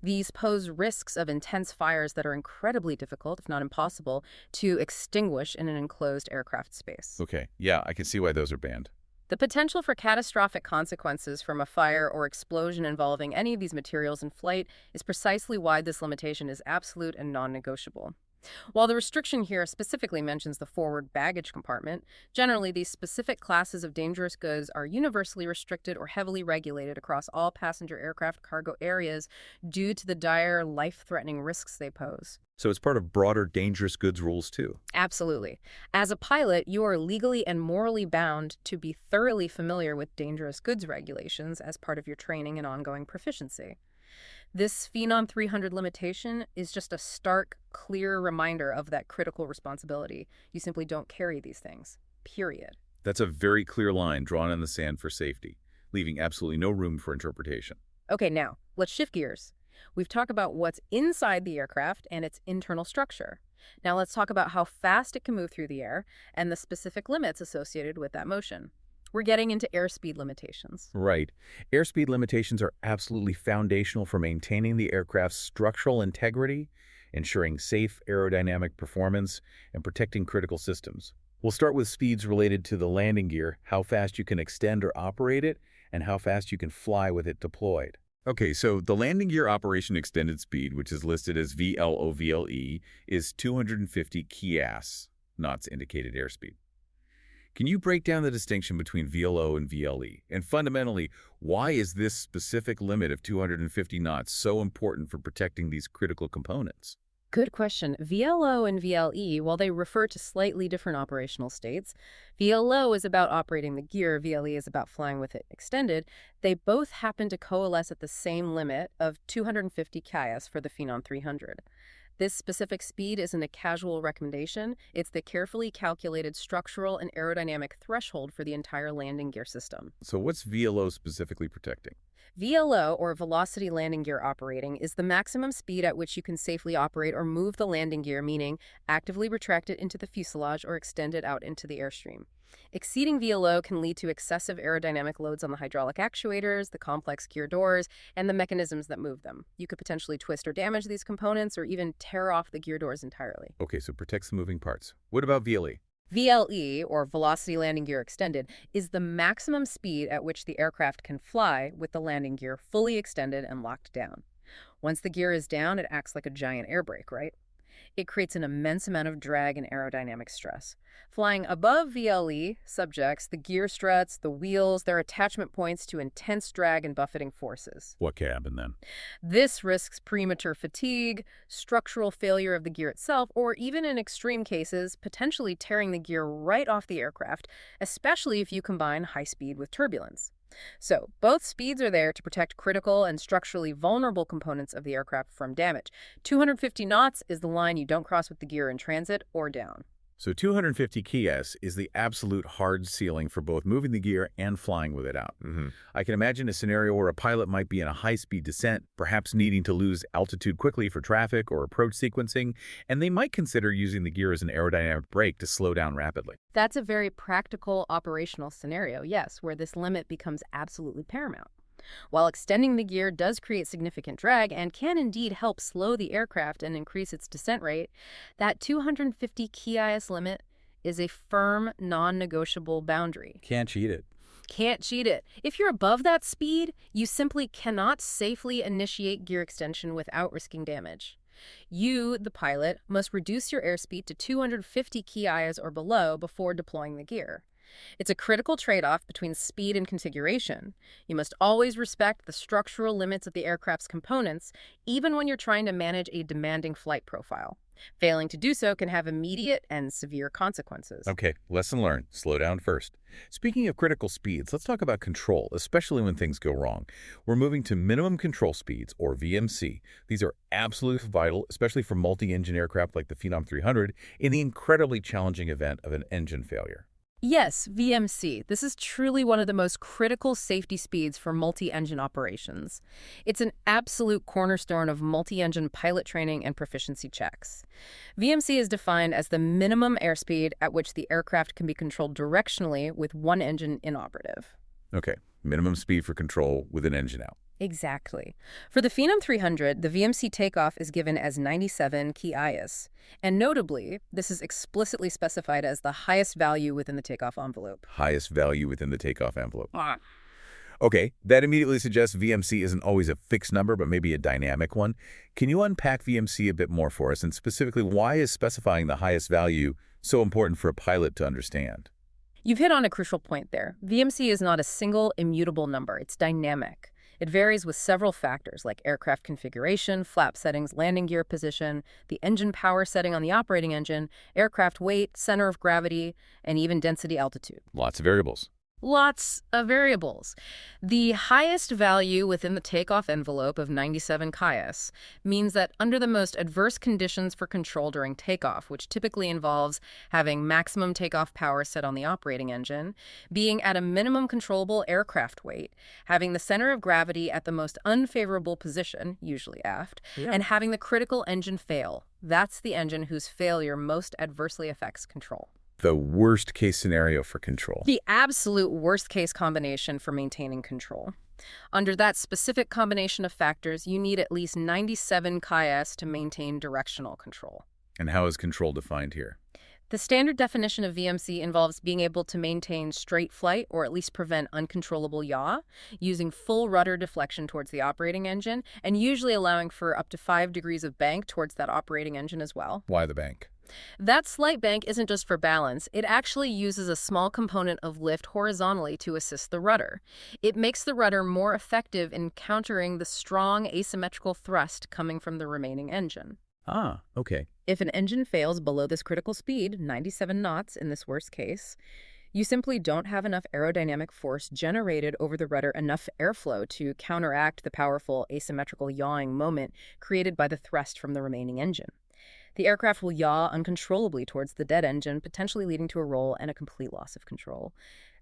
B: These pose risks of intense fires that are incredibly difficult, if not impossible, to extinguish in an enclosed aircraft space.
A: Okay, yeah, I can see why those are banned.
B: The potential for catastrophic consequences from a fire or explosion involving any of these materials in flight is precisely why this limitation is absolute and non-negotiable. While the restriction here specifically mentions the forward baggage compartment, generally these specific classes of dangerous goods are universally restricted or heavily regulated across all passenger aircraft cargo areas due to the dire, life-threatening risks they pose.
A: So it's part of broader dangerous goods rules too.
B: Absolutely. As a pilot, you are legally and morally bound to be thoroughly familiar with dangerous goods regulations as part of your training and ongoing proficiency. This Phenom 300 limitation is just a stark, clear reminder of that critical responsibility. You simply don't carry these things. Period.
A: That's a very clear line drawn in the sand for safety, leaving absolutely no room for interpretation.
B: Okay, now, let's shift gears. We've talked about what's inside the aircraft and its internal structure. Now let's talk about how fast it can move through the air and the specific limits associated with that motion. We're getting into airspeed limitations.
A: Right. Airspeed limitations are absolutely foundational for maintaining the aircraft's structural integrity, ensuring safe aerodynamic performance, and protecting critical systems. We'll start with speeds related to the landing gear, how fast you can extend or operate it, and how fast you can fly with it deployed. Okay, so the landing gear operation extended speed, which is listed as VLOVLE, is 250 kS, knots indicated airspeed. Can you break down the distinction between VLO and VLE? And fundamentally, why is this specific limit of 250 knots so important for protecting these critical components?
B: Good question. VLO and VLE, while they refer to slightly different operational states, VLO is about operating the gear, VLE is about flying with it extended, they both happen to coalesce at the same limit of 250 kS for the Phenom 300. This specific speed isn't a casual recommendation, it's the carefully calculated structural and aerodynamic threshold for the entire landing gear system.
A: So what's VLO specifically protecting?
B: VLO, or velocity landing gear operating, is the maximum speed at which you can safely operate or move the landing gear, meaning actively retract it into the fuselage or extend it out into the airstream. Exceeding VLO can lead to excessive aerodynamic loads on the hydraulic actuators, the complex gear doors, and the mechanisms that move them. You could potentially twist or damage these components or even tear off the gear doors entirely.
A: Okay, so protects the moving parts. What about VLE?
B: VLE, or velocity landing gear extended, is the maximum speed at which the aircraft can fly with the landing gear fully extended and locked down. Once the gear is down, it acts like a giant air brake, right? It creates an immense amount of drag and aerodynamic stress. Flying above VLE subjects the gear struts, the wheels, their attachment points to intense drag and buffeting forces.
A: What can happen then?
B: This risks premature fatigue, structural failure of the gear itself, or even in extreme cases, potentially tearing the gear right off the aircraft, especially if you combine high speed with turbulence. So, both speeds are there to protect critical and structurally vulnerable components of the aircraft from damage. 250 knots is the line you don't cross with the gear in transit or down.
A: So 250 kS is the absolute hard ceiling for both moving the gear and flying with it out. I can imagine a scenario where a pilot might be in a high-speed descent, perhaps needing to lose altitude quickly for traffic or approach sequencing, and they might consider using the gear as an aerodynamic brake to slow down rapidly.
B: That's a very practical operational scenario, yes, where this limit becomes absolutely paramount. While extending the gear does create significant drag and can indeed help slow the aircraft and increase its descent rate, that 250 kIS limit is a firm, non-negotiable boundary.
A: Can't cheat it.
B: Can't cheat it. If you're above that speed, you simply cannot safely initiate gear extension without risking damage. You, the pilot, must reduce your airspeed to 250 kIs or below before deploying the gear. It's a critical trade-off between speed and configuration. You must always respect the structural limits of the aircraft's components, even when you're trying to manage a demanding flight profile. Failing to do so can have immediate and severe consequences.
A: Okay, lesson learned. Slow down first. Speaking of critical speeds, let's talk about control, especially when things go wrong. We're moving to minimum control speeds, or VMC. These are absolutely vital, especially for multi-engine aircraft like the Phenom 300, in the incredibly challenging event of an engine failure.
B: Yes, VMC. This is truly one of the most critical safety speeds for multi-engine operations. It's an absolute cornerstone of multi-engine pilot training and proficiency checks. VMC is defined as the minimum airspeed at which the aircraft can be controlled directionally with one engine inoperative.
A: Okay, minimum speed for control with an engine out.
B: Exactly. For the Phenom 300, the VMC takeoff is given as 97 kIs. And notably, this is explicitly specified as the highest value within the takeoff envelope.
A: Highest value within the takeoff envelope. Okay, that immediately suggests VMC isn't always a fixed number, but maybe a dynamic one. Can you unpack VMC a bit more for us, and specifically, why is specifying the highest value so important for a pilot to understand?
B: You've hit on a crucial point there. VMC is not a single immutable number, it's dynamic. It varies with several factors like aircraft configuration, flap settings, landing gear position, the engine power setting on the operating engine, aircraft weight, center of gravity, and even density altitude.
A: Lots of variables.
B: Lots of variables. The highest value within the takeoff envelope of 97 kis means that under the most adverse conditions for control during takeoff, which typically involves having maximum takeoff power set on the operating engine, being at a minimum controllable aircraft weight, having the center of gravity at the most unfavorable position, usually aft, and having the critical engine fail. That's the engine whose failure most adversely affects control.
A: The worst case scenario for control.
B: The absolute worst-case combination for maintaining control. Under that specific combination of factors, you need at least 97 kis to maintain directional control.
A: And how is control defined here?
B: The standard definition of VMC involves being able to maintain straight flight or at least prevent uncontrollable yaw, using full rudder deflection towards the operating engine, and usually allowing for up to 5 degrees of bank towards that operating engine as well.
A: Why the bank?
B: That slight bank isn't just for balance, it actually uses a small component of lift horizontally to assist the rudder. It makes the rudder more effective in countering the strong asymmetrical thrust coming from the remaining engine.
A: Ah, okay.
B: If an engine fails below this critical speed, 97 knots in this worst case, you simply don't have enough aerodynamic force generated over the rudder, enough airflow to counteract the powerful asymmetrical yawing moment created by the thrust from the remaining engine. The aircraft will yaw uncontrollably towards the dead engine, potentially leading to a roll and a complete loss of control.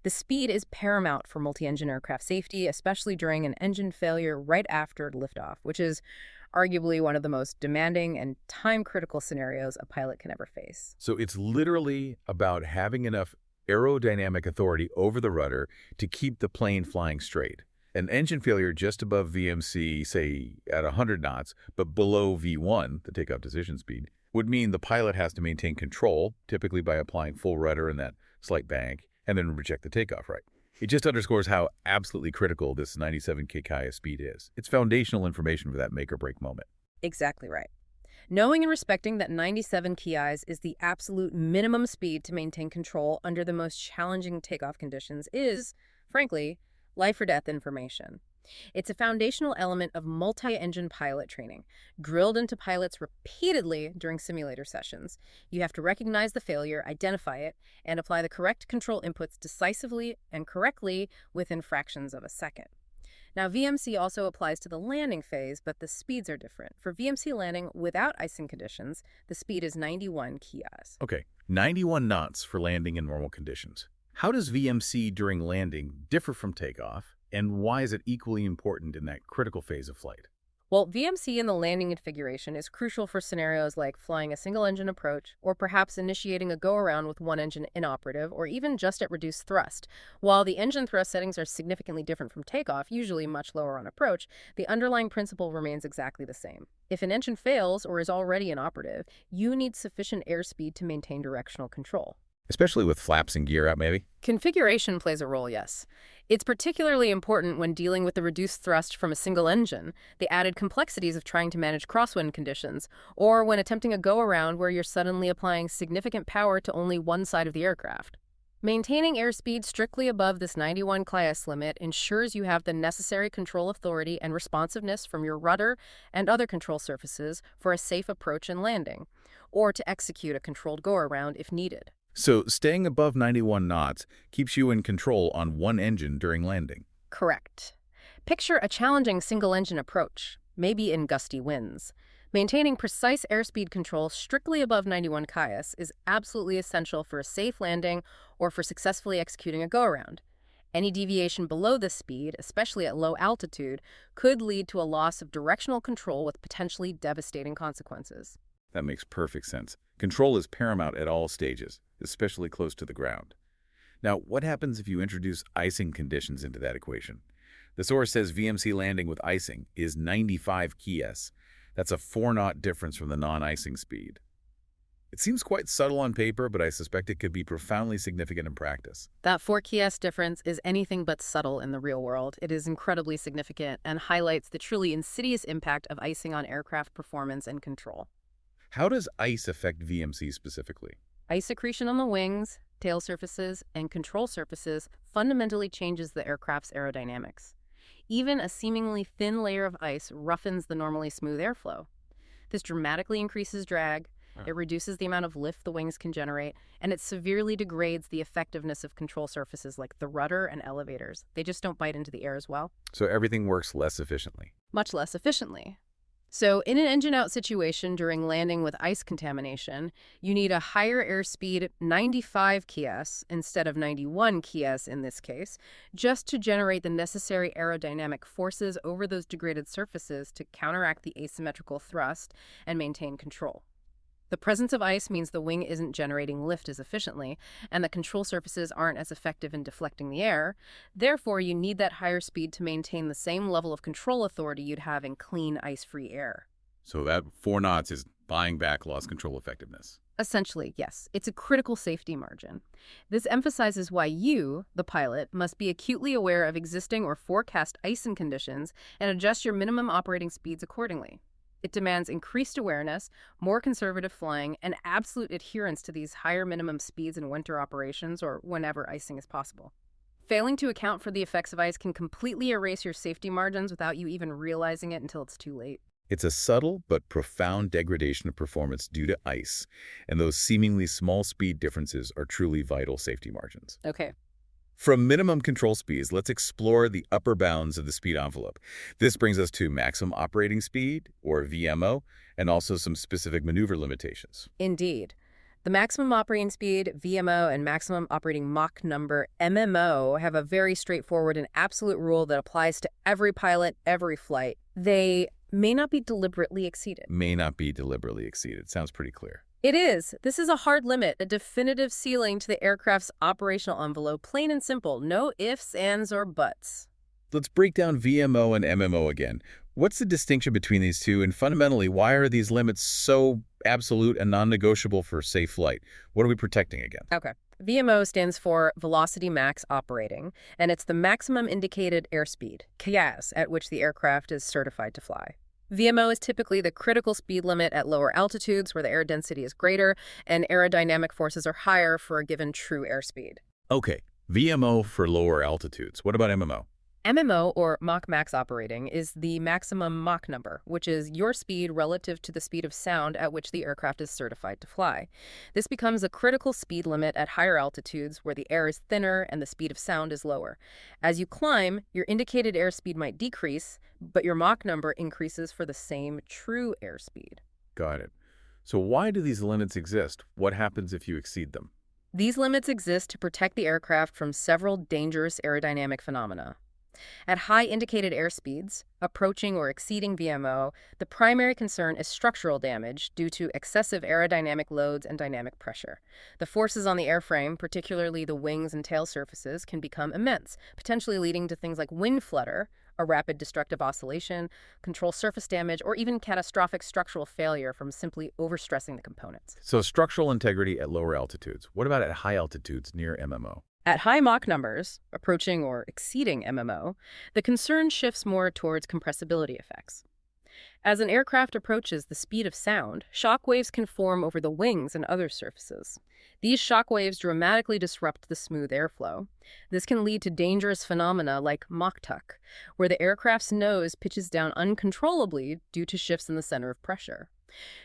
B: The speed is paramount for multi-engine aircraft safety, especially during an engine failure right after liftoff, which is arguably one of the most demanding and time-critical scenarios a pilot can ever face.
A: So it's literally about having enough aerodynamic authority over the rudder to keep the plane flying straight. An engine failure just above VMC, say at 100 knots, but below V1, the takeoff decision speed, would mean the pilot has to maintain control, typically by applying full rudder and that slight bank, and then reject the takeoff right. It just underscores how absolutely critical this 97 kis speed is. It's foundational information for that make-or-break moment.
B: Exactly right. Knowing and respecting that 97 kis is the absolute minimum speed to maintain control under the most challenging takeoff conditions is, frankly, life or death information. It's a foundational element of multi-engine pilot training, drilled into pilots repeatedly during simulator sessions. You have to recognize the failure, identify it, and apply the correct control inputs decisively and correctly within fractions of a second. Now, VMC also applies to the landing phase, but the speeds are different. For VMC landing without icing conditions, the speed is 91 kis.
A: Okay, 91 knots for landing in normal conditions. How does VMC during landing differ from takeoff, and why is it equally important in that critical phase of flight?
B: Well, VMC in the landing configuration is crucial for scenarios like flying a single-engine approach, or perhaps initiating a go-around with one engine inoperative, or even just at reduced thrust. While the engine thrust settings are significantly different from takeoff, usually much lower on approach, the underlying principle remains exactly the same. If an engine fails or is already inoperative, you need sufficient airspeed to maintain directional control.
A: Especially with flaps and gear out, maybe?
B: Configuration plays a role, yes. It's particularly important when dealing with the reduced thrust from a single engine, the added complexities of trying to manage crosswind conditions, or when attempting a go-around where you're suddenly applying significant power to only one side of the aircraft. Maintaining airspeed strictly above this 91 kis limit ensures you have the necessary control authority and responsiveness from your rudder and other control surfaces for a safe approach and landing, or to execute a controlled go-around if needed.
A: So staying above 91 knots keeps you in control on one engine during landing.
B: Correct. Picture a challenging single-engine approach, maybe in gusty winds. Maintaining precise airspeed control strictly above 91 kis is absolutely essential for a safe landing or for successfully executing a go-around. Any deviation below this speed, especially at low altitude, could lead to a loss of directional control with potentially devastating consequences.
A: That makes perfect sense. Control is paramount at all stages, especially close to the ground. Now, what happens if you introduce icing conditions into that equation? The source says VMC landing with icing is 95 kis. That's a 4-knot difference from the non-icing speed. It seems quite subtle on paper, but I suspect it could be profoundly significant in practice.
B: That 4 kS difference is anything but subtle in the real world. It is incredibly significant and highlights the truly insidious impact of icing on aircraft performance and control.
A: How does ice affect VMC specifically?
B: Ice secretion on the wings, tail surfaces, and control surfaces fundamentally changes the aircraft's aerodynamics. Even a seemingly thin layer of ice roughens the normally smooth airflow. This dramatically increases drag, it reduces the amount of lift the wings can generate, and it severely degrades the effectiveness of control surfaces like the rudder and elevators. They just don't bite into the air as well.
A: So everything works less efficiently.
B: Much less efficiently. So in an engine-out situation during landing with ice contamination, you need a higher airspeed, 95 kS instead of 91 kS in this case, just to generate the necessary aerodynamic forces over those degraded surfaces to counteract the asymmetrical thrust and maintain control. The presence of ice means the wing isn't generating lift as efficiently, and the control surfaces aren't as effective in deflecting the air. Therefore, you need that higher speed to maintain the same level of control authority you'd have in clean, ice-free air.
A: So that 4 knots is buying back lost control effectiveness.
B: Essentially, yes. It's a critical safety margin. This emphasizes why you, the pilot, must be acutely aware of existing or forecast icing conditions and adjust your minimum operating speeds accordingly. It demands increased awareness, more conservative flying, and absolute adherence to these higher minimum speeds in winter operations or whenever icing is possible. Failing to account for the effects of ice can completely erase your safety margins without you even realizing it until it's too late.
A: It's a subtle but profound degradation of performance due to ice, and those seemingly small speed differences are truly vital safety margins.
B: Okay.
A: From minimum control speeds, let's explore the upper bounds of the speed envelope. This brings us to maximum operating speed, or VMO, and also some specific maneuver limitations.
B: Indeed. The maximum operating speed, VMO, and maximum operating Mach number, MMO, have a very straightforward and absolute rule that applies to every pilot, every flight. They may not be deliberately exceeded.
A: May not be deliberately exceeded. Sounds pretty clear.
B: It is. This is a hard limit, a definitive ceiling to the aircraft's operational envelope, plain and simple. No ifs, ands, or buts.
A: Let's break down VMO and MMO again. What's the distinction between these two, and fundamentally, why are these limits so absolute and non-negotiable for safe flight? What are we protecting against?
B: Okay. VMO stands for Velocity Max Operating, and it's the maximum indicated airspeed, KAS, at which the aircraft is certified to fly. VMO is typically the critical speed limit at lower altitudes where the air density is greater and aerodynamic forces are higher for a given true airspeed.
A: Okay, VMO for lower altitudes. What about MMO?
B: MMO, or Mach Max Operating, is the maximum Mach number, which is your speed relative to the speed of sound at which the aircraft is certified to fly. This becomes a critical speed limit at higher altitudes where the air is thinner and the speed of sound is lower. As you climb, your indicated airspeed might decrease, but your Mach number increases for the same true airspeed.
A: Got it. So why do these limits exist? What happens if you exceed them?
B: These limits exist to protect the aircraft from several dangerous aerodynamic phenomena. At high indicated airspeeds, approaching or exceeding VMO, the primary concern is structural damage due to excessive aerodynamic loads and dynamic pressure. The forces on the airframe, particularly the wings and tail surfaces, can become immense, potentially leading to things like wind flutter, a rapid destructive oscillation, control surface damage, or even catastrophic structural failure from simply overstressing the components.
A: So structural integrity at lower altitudes. What about at high altitudes near MMO?
B: At high Mach numbers, approaching or exceeding MMO, the concern shifts more towards compressibility effects. As an aircraft approaches the speed of sound, shock waves can form over the wings and other surfaces. These shock waves dramatically disrupt the smooth airflow. This can lead to dangerous phenomena like Mach tuck, where the aircraft's nose pitches down uncontrollably due to shifts in the center of pressure.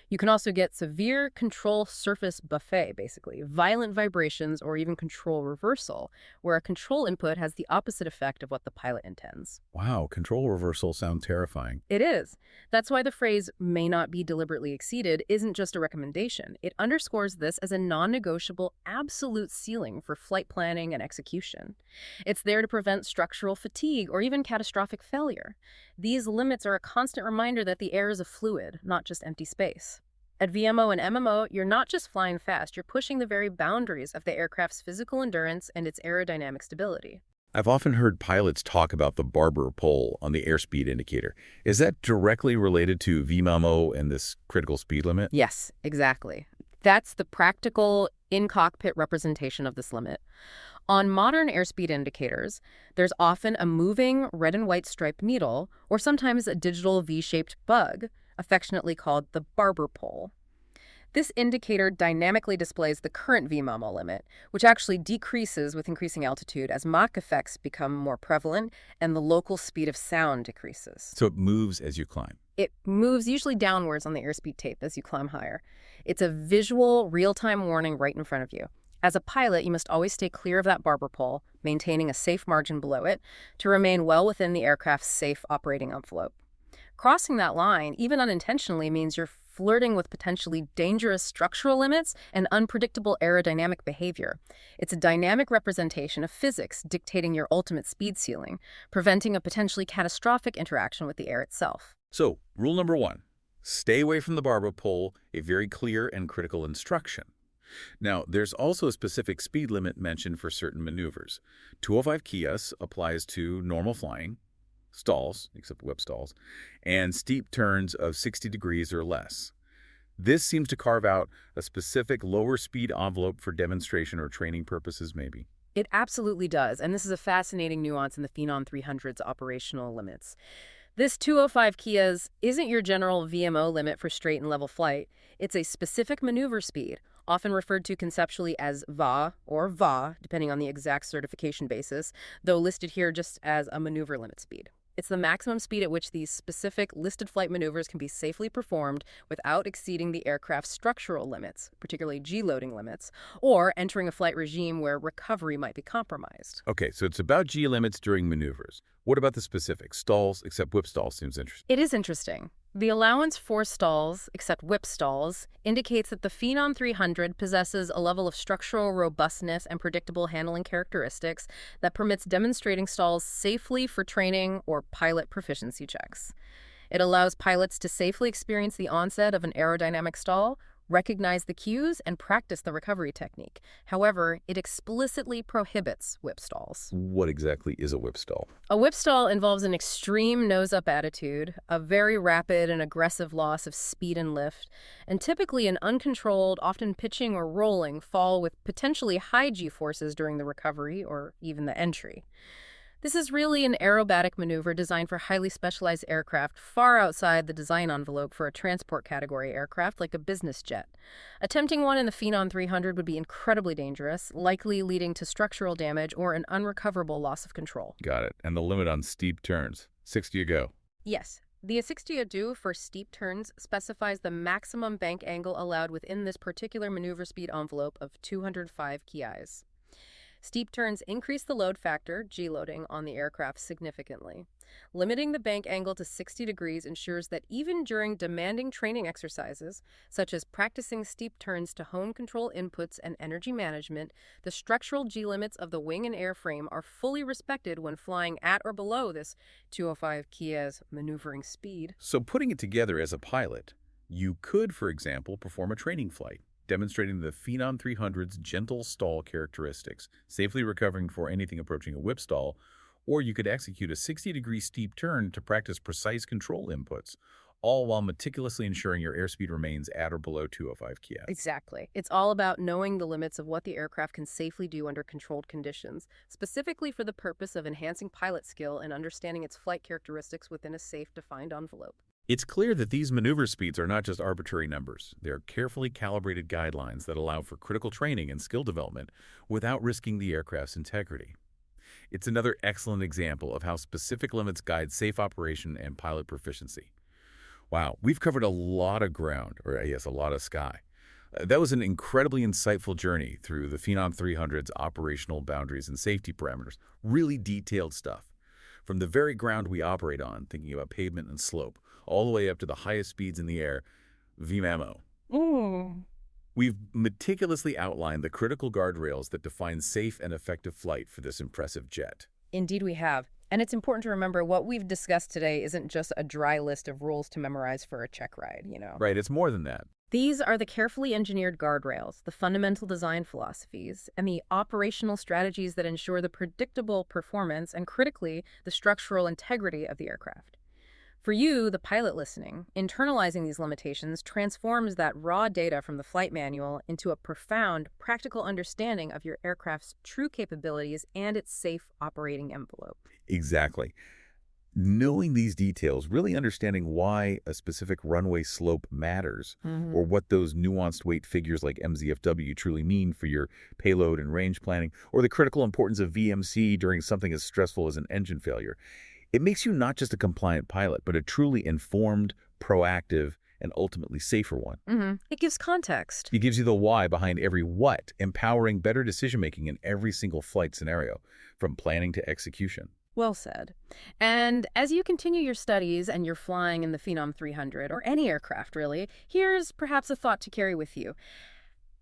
B: You can also get severe control surface buffet, basically, violent vibrations or even control reversal, where a control input has the opposite effect of what the pilot intends.
A: Wow, control reversal sound terrifying.
B: It is. That's why the phrase may not be deliberately exceeded isn't just a recommendation. It underscores this as a non-negotiable absolute ceiling for flight planning and execution. It's there to prevent structural fatigue or even catastrophic failure. These limits are a constant reminder that the air is a fluid, not just empty space. At VMO and MMO, you're not just flying fast, you're pushing the very boundaries of the aircraft's physical endurance and its aerodynamic stability.
A: I've often heard pilots talk about the Barber pole on the airspeed indicator. Is that directly related to VMO and this critical speed limit?
B: Yes, exactly. That's the practical in-cockpit representation of this limit. On modern airspeed indicators, there's often a moving red and white striped needle, or sometimes a digital V-shaped bug, affectionately called the barber pole. This indicator dynamically displays the current VMOMO limit, which actually decreases with increasing altitude as Mach effects become more prevalent and the local speed of sound decreases.
A: So it moves as you climb.
B: It moves usually downwards on the airspeed tape as you climb higher. It's a visual, real-time warning right in front of you. As a pilot, you must always stay clear of that barber pole, maintaining a safe margin below it, to remain well within the aircraft's safe operating envelope. Crossing that line, even unintentionally, means you're flirting with potentially dangerous structural limits and unpredictable aerodynamic behavior. It's a dynamic representation of physics dictating your ultimate speed ceiling, preventing a potentially catastrophic interaction with the air itself.
A: So, rule number 1, stay away from the barber pole, a very clear and critical instruction. Now, there's also a specific speed limit mentioned for certain maneuvers. 205 Kias applies to normal flying, stalls, except whip stalls, and steep turns of 60 degrees or less. This seems to carve out a specific lower speed envelope for demonstration or training purposes, maybe.
B: It absolutely does, and this is a fascinating nuance in the Phenom 300's operational limits. This 205 Kias isn't your general VMO limit for straight and level flight. It's a specific maneuver speed, often referred to conceptually as VA or VA, depending on the exact certification basis, though listed here just as a maneuver limit speed. It's the maximum speed at which these specific listed flight maneuvers can be safely performed without exceeding the aircraft's structural limits, particularly G-loading limits, or entering a flight regime where recovery might be compromised.
A: Okay, so it's about G limits during maneuvers. What about the specifics? Stalls, except whip stalls, seems interesting.
B: It is interesting. The allowance for stalls, except whip stalls, indicates that the Phenom 300 possesses a level of structural robustness and predictable handling characteristics that permits demonstrating stalls safely for training or pilot proficiency checks. It allows pilots to safely experience the onset of an aerodynamic stall, recognize the cues, and practice the recovery technique. However, it explicitly prohibits whip stalls.
A: What exactly is a whip stall?
B: A whip stall involves an extreme nose-up attitude, a very rapid and aggressive loss of speed and lift, and typically an uncontrolled, often pitching or rolling fall with potentially high G-forces during the recovery or even the entry. This is really an aerobatic maneuver designed for highly specialized aircraft far outside the design envelope for a transport category aircraft like a business jet. Attempting one in the Phenom 300 would be incredibly dangerous, likely leading to structural damage or an unrecoverable loss of control.
A: Got it. And the limit on steep turns, 60 a go.
B: Yes. The 60 ado for steep turns specifies the maximum bank angle allowed within this particular maneuver speed envelope of 205 ki's. Steep turns increase the load factor, G-loading, on the aircraft significantly. Limiting the bank angle to 60 degrees ensures that even during demanding training exercises, such as practicing steep turns to hone control inputs and energy management, the structural G-limits of the wing and airframe are fully respected when flying at or below this 205 Kias maneuvering speed.
A: So putting it together as a pilot, you could, for example, perform a training flight, demonstrating the Phenom 300's gentle stall characteristics, safely recovering before anything approaching a whip stall, or you could execute a 60-degree steep turn to practice precise control inputs, all while meticulously ensuring your airspeed remains at or below 205 km.
B: Exactly. It's all about knowing the limits of what the aircraft can safely do under controlled conditions, specifically for the purpose of enhancing pilot skill and understanding its flight characteristics within a safe, defined envelope.
A: It's clear that these maneuver speeds are not just arbitrary numbers. They are carefully calibrated guidelines that allow for critical training and skill development without risking the aircraft's integrity. It's another excellent example of how specific limits guide safe operation and pilot proficiency. Wow, we've covered a lot of ground, or yes, a lot of sky. That was an incredibly insightful journey through the Phenom 300's operational boundaries and safety parameters. Really detailed stuff. From the very ground we operate on, thinking about pavement and slope, all the way up to the highest speeds in the air, VMAMO. We've meticulously outlined the critical guardrails that define safe and effective flight for this impressive jet.
B: Indeed we have. And it's important to remember what we've discussed today isn't just a dry list of rules to memorize for a check ride,
A: Right, it's more than that.
B: These are the carefully engineered guardrails, the fundamental design philosophies, and the operational strategies that ensure the predictable performance and, critically, the structural integrity of the aircraft. For you, the pilot listening, internalizing these limitations transforms that raw data from the flight manual into a profound, practical understanding of your aircraft's true capabilities and its safe operating envelope.
A: Exactly. Knowing these details, really understanding why a specific runway slope matters, or what those nuanced weight figures like MZFW truly mean for your payload and range planning, or the critical importance of VMC during something as stressful as an engine failure. It makes you not just a compliant pilot, but a truly informed, proactive, and ultimately safer one.
B: It gives context.
A: It gives you the why behind every what, empowering better decision-making in every single flight scenario, from planning to execution.
B: Well said. And as you continue your studies and you're flying in the Phenom 300, or any aircraft really, here's perhaps a thought to carry with you.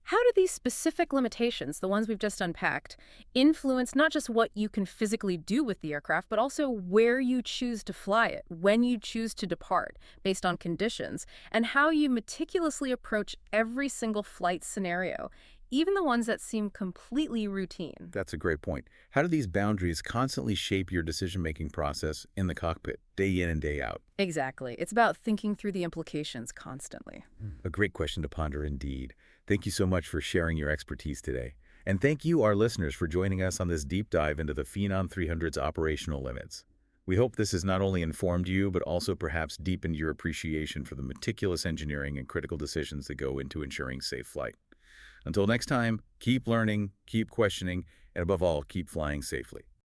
B: How do these specific limitations, the ones we've just unpacked, influence not just what you can physically do with the aircraft, but also where you choose to fly it, when you choose to depart, based on conditions, and how you meticulously approach every single flight scenario, even the ones that seem completely routine?
A: That's a great point. How do these boundaries constantly shape your decision-making process in the cockpit, day in and day out?
B: Exactly. It's about thinking through the implications constantly.
A: A great question to ponder indeed. Thank you so much for sharing your expertise today. And thank you, our listeners, for joining us on this deep dive into the Phenom 300's operational limits. We hope this has not only informed you, but also perhaps deepened your appreciation for the meticulous engineering and critical decisions that go into ensuring safe flight. Until next time, keep learning, keep questioning, and above all, keep flying safely.